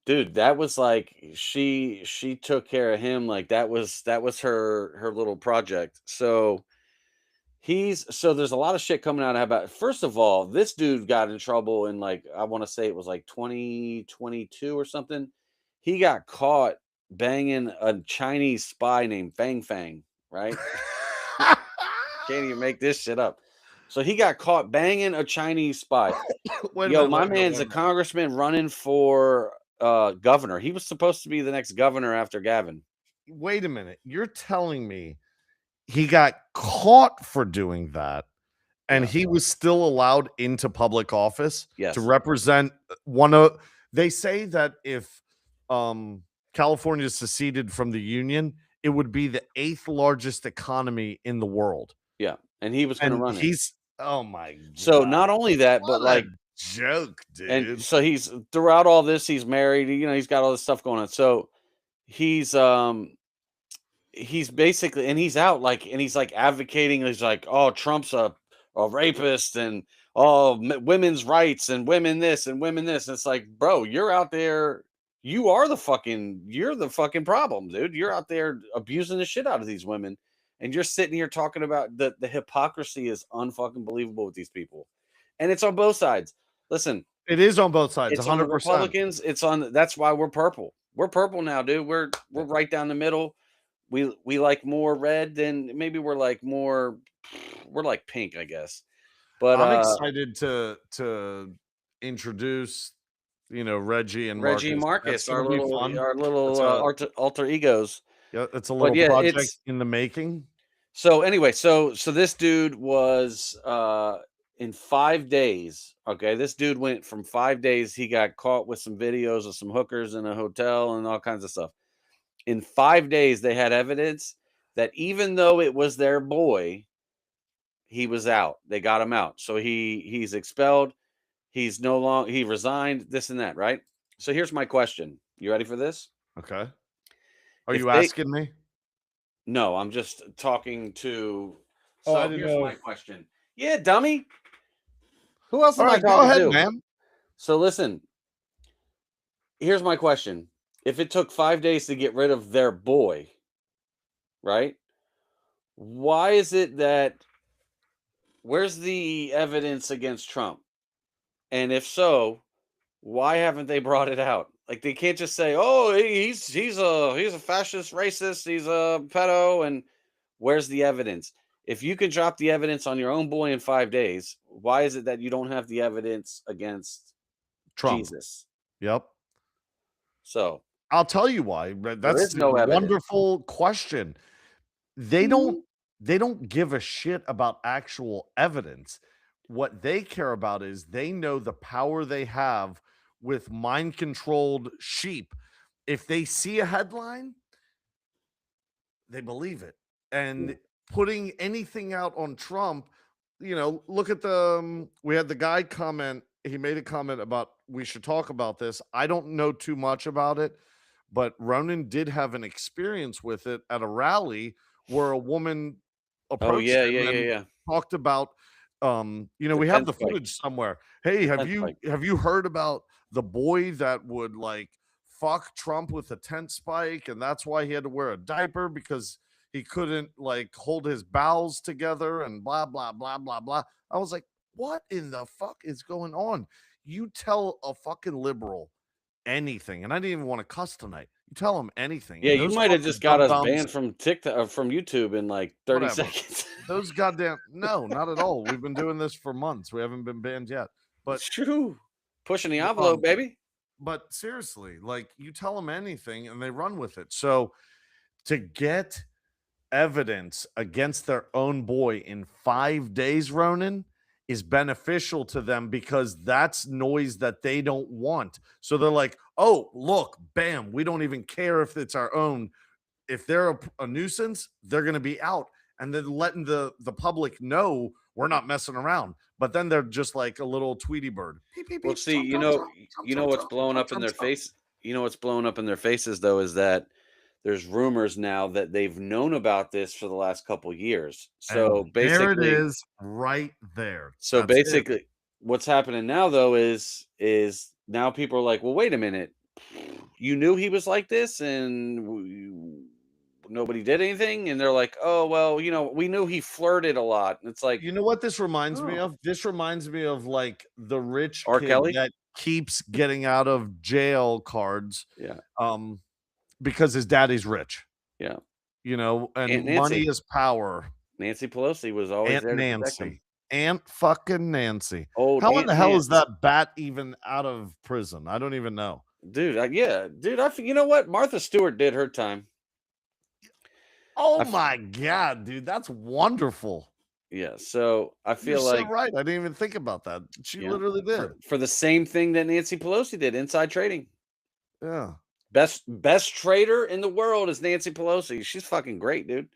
A: Dude, that was like she took care of him, like that was her little project. So there's a lot of shit coming out about, first of all, this dude got in trouble in, like, I want to say it was like 2022 or something. He got caught banging a Chinese spy named Fang Fang, right? Can't even make this shit up. So he got caught banging a Chinese spy. Yo, my man's a congressman running for governor. He was supposed to be the next governor after Gavin.
B: Wait a minute. You're telling me he got caught for doing that, and he was still allowed into public office
A: Yes.
B: to represent one of, they say that if California seceded from the union, it would be the 8th largest economy in the world.
A: Yeah, and he was going to run it.
B: Oh my God.
A: So not only that, but like
B: joke, dude.
A: And so he's, throughout all this, he's married, he's got all this stuff going on. So he's basically, and he's out like, and he's like advocating, he's like, oh, Trump's a rapist, and women's rights, and women this and women this. And it's like, bro, you're out there, you're the fucking problem, dude. You're out there abusing the shit out of these women, and you're sitting here talking about the hypocrisy is unfucking believable with these people. And it's on both sides. Listen,
B: it is on both sides.
A: It's
B: 100%.
A: on the Republicans. That's why we're purple. We're purple now, dude. We're right down the middle. We like more red than, maybe we're like pink, I guess. But
B: I'm excited to introduce, Reggie and
A: Marcus, our little alter egos.
B: Yeah, it's a little project in the making.
A: So anyway, so this dude was in 5 days. Okay, this dude went from 5 days. He got caught with some videos of some hookers in a hotel and all kinds of stuff. In 5 days, they had evidence that even though it was their boy, he was out. They got him out. So he's expelled. He's no longer, he resigned, this and that, right? So here's my question. You ready for this?
B: Okay. Are you asking me?
A: No, I'm just talking to. So here's my question. Yeah, dummy. Who else
B: All
A: am I
B: right, go
A: talking
B: ahead,
A: to?
B: man.
A: So listen, here's my question. If it took 5 days to get rid of their boy, right? Why is it that where's the evidence against Trump? And if so, why haven't they brought it out? Like they can't just say, "Oh, he's a fascist, racist, he's a pedo," and where's the evidence? If you can drop the evidence on your own boy in 5 days, why is it that you don't have the evidence against
B: Trump.
A: Jesus?
B: Yep.
A: So
B: I'll tell you why. But
A: there
B: that's
A: is
B: a
A: no evidence.
B: wonderful question. They don't
A: Mhm.
B: they don't give a shit about actual evidence. What they care about is they know the power they have with mind controlled sheep. If they see a headline, they believe it.
A: Yeah.
B: And putting anything out on Trump, look at we had the guy comment, he made a comment about we should talk about this. I don't know too much about it, but Ronan did have an experience with it at a rally where a woman
A: Oh
B: approached
A: yeah,
B: him
A: yeah, yeah,
B: and
A: yeah.
B: talked about
A: The
B: we have
A: tent
B: the
A: spike.
B: footage somewhere. Hey,
A: The
B: have
A: tent
B: you
A: spike.
B: have you heard about the boy that would like fuck Trump with a tent spike and that's why he had to wear a diaper because he couldn't like hold his bowels together and blah blah blah blah blah. I was like, what in the fuck is going on? You tell a fucking liberal anything, and I didn't even want to cuss tonight. You tell them anything,
A: Yeah,
B: and
A: you
B: those
A: might have
B: fucking
A: just got
B: dum
A: us
B: dums,
A: banned from TikTok from YouTube in like 30
B: whatever.
A: seconds.
B: Those goddamn no, not at all. We've been doing this for months. We haven't been banned yet. But
A: It's true. Pushing the envelope,
B: um,
A: baby.
B: but seriously, like you tell them anything and they run with it. So to get evidence against their own boy in 5 days, Ronan, is beneficial to them because that's noise that they don't want. So they're like, oh, look, bam, we don't even care if it's our own. If they're a nuisance, they're going to be out. And then letting the public know we're not messing around. But then they're just like a little Tweety bird. Beep, beep,
A: Well,
B: beep,
A: see,
B: Trump, Trump, Trump, Trump,
A: you know
B: Trump,
A: what's
B: Trump,
A: blowing
B: Trump,
A: up in
B: Trump,
A: their
B: Trump.
A: face. You know what's blowing up in their faces though is that there's rumors now that they've known about this for the last couple years.
B: And there it is right there.
A: So
B: That's it.
A: basically, what's happening now though is now people are like, well, wait a minute, you knew he was like this, and nobody did anything, and they're like, oh well, we knew he flirted a lot. And it's like,
B: You know what this reminds me
A: oh,
B: of? This reminds me of like the rich
A: R.
B: kid
A: Kelly,
B: that keeps getting out of jail cards
A: yeah,
B: um because his daddy's rich,
A: yeah.
B: and
A: Aunt
B: money
A: Nancy,
B: is power.
A: Nancy Pelosi was always
B: Aunt
A: there to protect him.
B: Nancy. Aunt fucking Nancy.
A: Old
B: How in
A: Aunt
B: the hell is
A: Nance.
B: that bat even out of prison? I don't even know.
A: Dude, yeah, dude. You know what? Martha Stewart did her time.
B: Oh
A: I f-
B: my god, dude, that's wonderful.
A: yeah. So I
B: You're
A: feel
B: so
A: like,
B: right. I didn't even think about that. She
A: yeah,
B: literally did.
A: for the same thing that Nancy Pelosi did, inside trading.
B: Yeah.
A: Best trader in the world is Nancy Pelosi. She's fucking great, dude.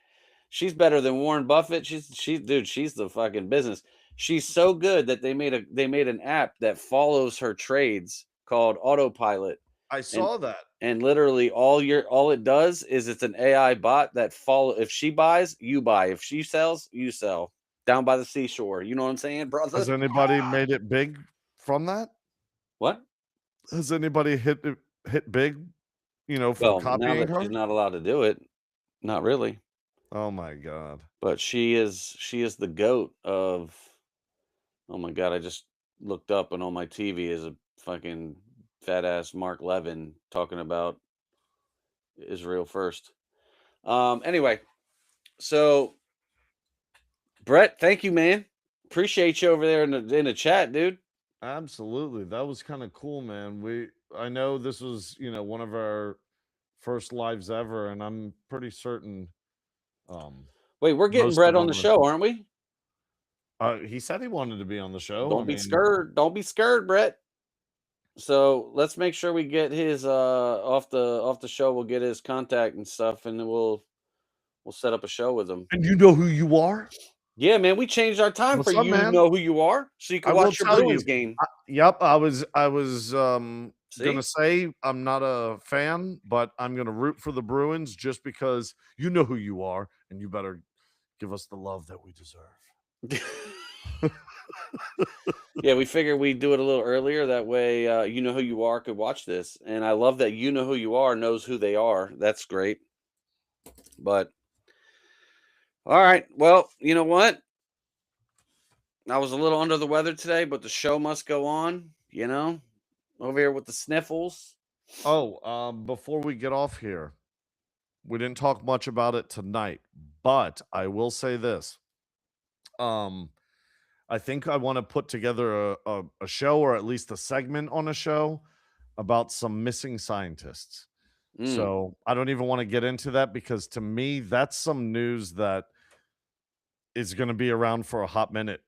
A: She's better than Warren Buffett. She's the fucking business. She's so good that they made an app that follows her trades called Autopilot.
B: I
A: And
B: saw that.
A: and literally all it does is it's an AI bot that follow if she buys, you buy. If she sells, you sell. Down by the seashore. You know what I'm saying, brother?
B: Has anybody made it big from that?
A: What?
B: Has anybody hit big, from
A: Well, now
B: copying
A: that
B: her?
A: she's not allowed to do it, not really.
B: Oh my god.
A: But she is the goat of oh my god, I just looked up and on my TV is a fucking fat ass Mark Levin talking about Israel first. Anyway, so Brett, thank you, man. Appreciate you over there in the chat, dude.
B: Absolutely. That was kind of cool, man. I know this was, one of our first lives ever, and I'm pretty certain
A: Wait, we're getting
B: most of
A: Brett on the
B: them are
A: show, aren't we?
B: he said he wanted to be on the show. I
A: Don't be
B: mean,
A: scared. Don't be scared, Brett. So let's make sure we get his off the show. We'll get his contact and stuff, and then we'll set up a show with him.
B: and you know who you are?
A: Yeah, man, we changed our time for
B: What's up,
A: you
B: man?
A: know who you are, so you
B: I
A: can
B: will
A: watch your
B: tell
A: Bruins
B: you.
A: game.
B: Yep, I was gonna
A: See?
B: say I'm not a fan, but I'm gonna root for the Bruins just because you know who you are, and you better give us the love that we deserve.
A: Yeah, we figured we'd do it a little earlier. That way, you know who you are could watch this. And I love that you know who you are knows who they are. That's great. But all right. Well, you know what? I was a little under the weather today, but the show must go on, over here with the sniffles.
B: Oh, before we get off here, we didn't talk much about it tonight, but I will say this. Um, I think I want to put together a show or at least a segment on a show about some missing scientists.
A: Mm,
B: So I don't even want to get into that because to me, that's some news that is going to be around for a hot minute.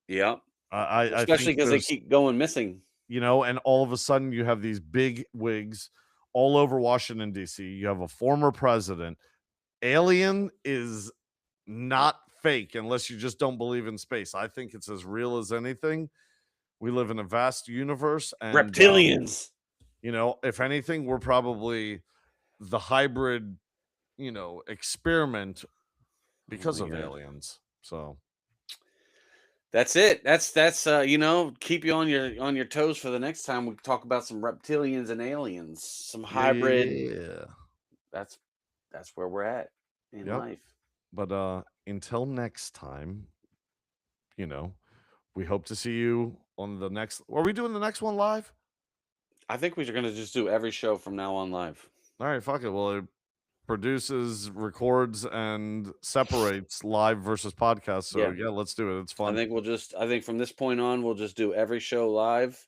A: yeah.
B: I
A: Especially
B: think
A: because they
B: there's,
A: keep going missing.
B: and all of a sudden you have these big wigs all over Washington, D.C. You have a former president. Alien is not fake unless you just don't believe in space. I think it's as real as anything. We live in a vast universe, and
A: Reptilians.
B: if anything, we're probably the hybrid, experiment
A: Oh
B: because
A: my
B: of
A: god.
B: aliens. So
A: That's it. That's keep you on your toes for the next time we talk about some reptilians and aliens, some hybrid.
B: yeah,
A: That's that's where we're at in
B: yep.
A: life.
B: But until next time, you know, we hope to see you on the next. Are we doing the next one live?
A: I think we're gonna just do every show from now on live.
B: All right, fuck it. Well, it produces, records, and separates live versus podcast. So
A: Yeah.
B: yeah, let's do it. It's fun.
A: I think from this point on we'll just do every show live.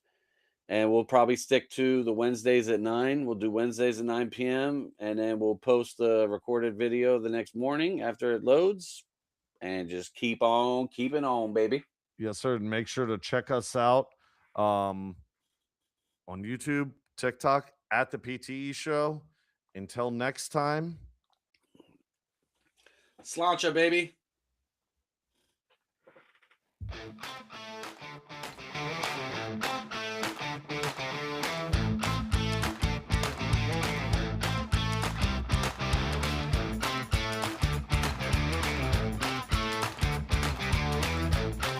A: And we'll probably stick to the Wednesdays at 9. We'll do Wednesdays at 9 p.m. And then we'll post the recorded video the next morning after it loads. And just keep on keeping on, baby.
B: Yes, sir. And make sure to check us out um, on YouTube, TikTok at the PTE Show. Until next time.
A: Sláinte, baby.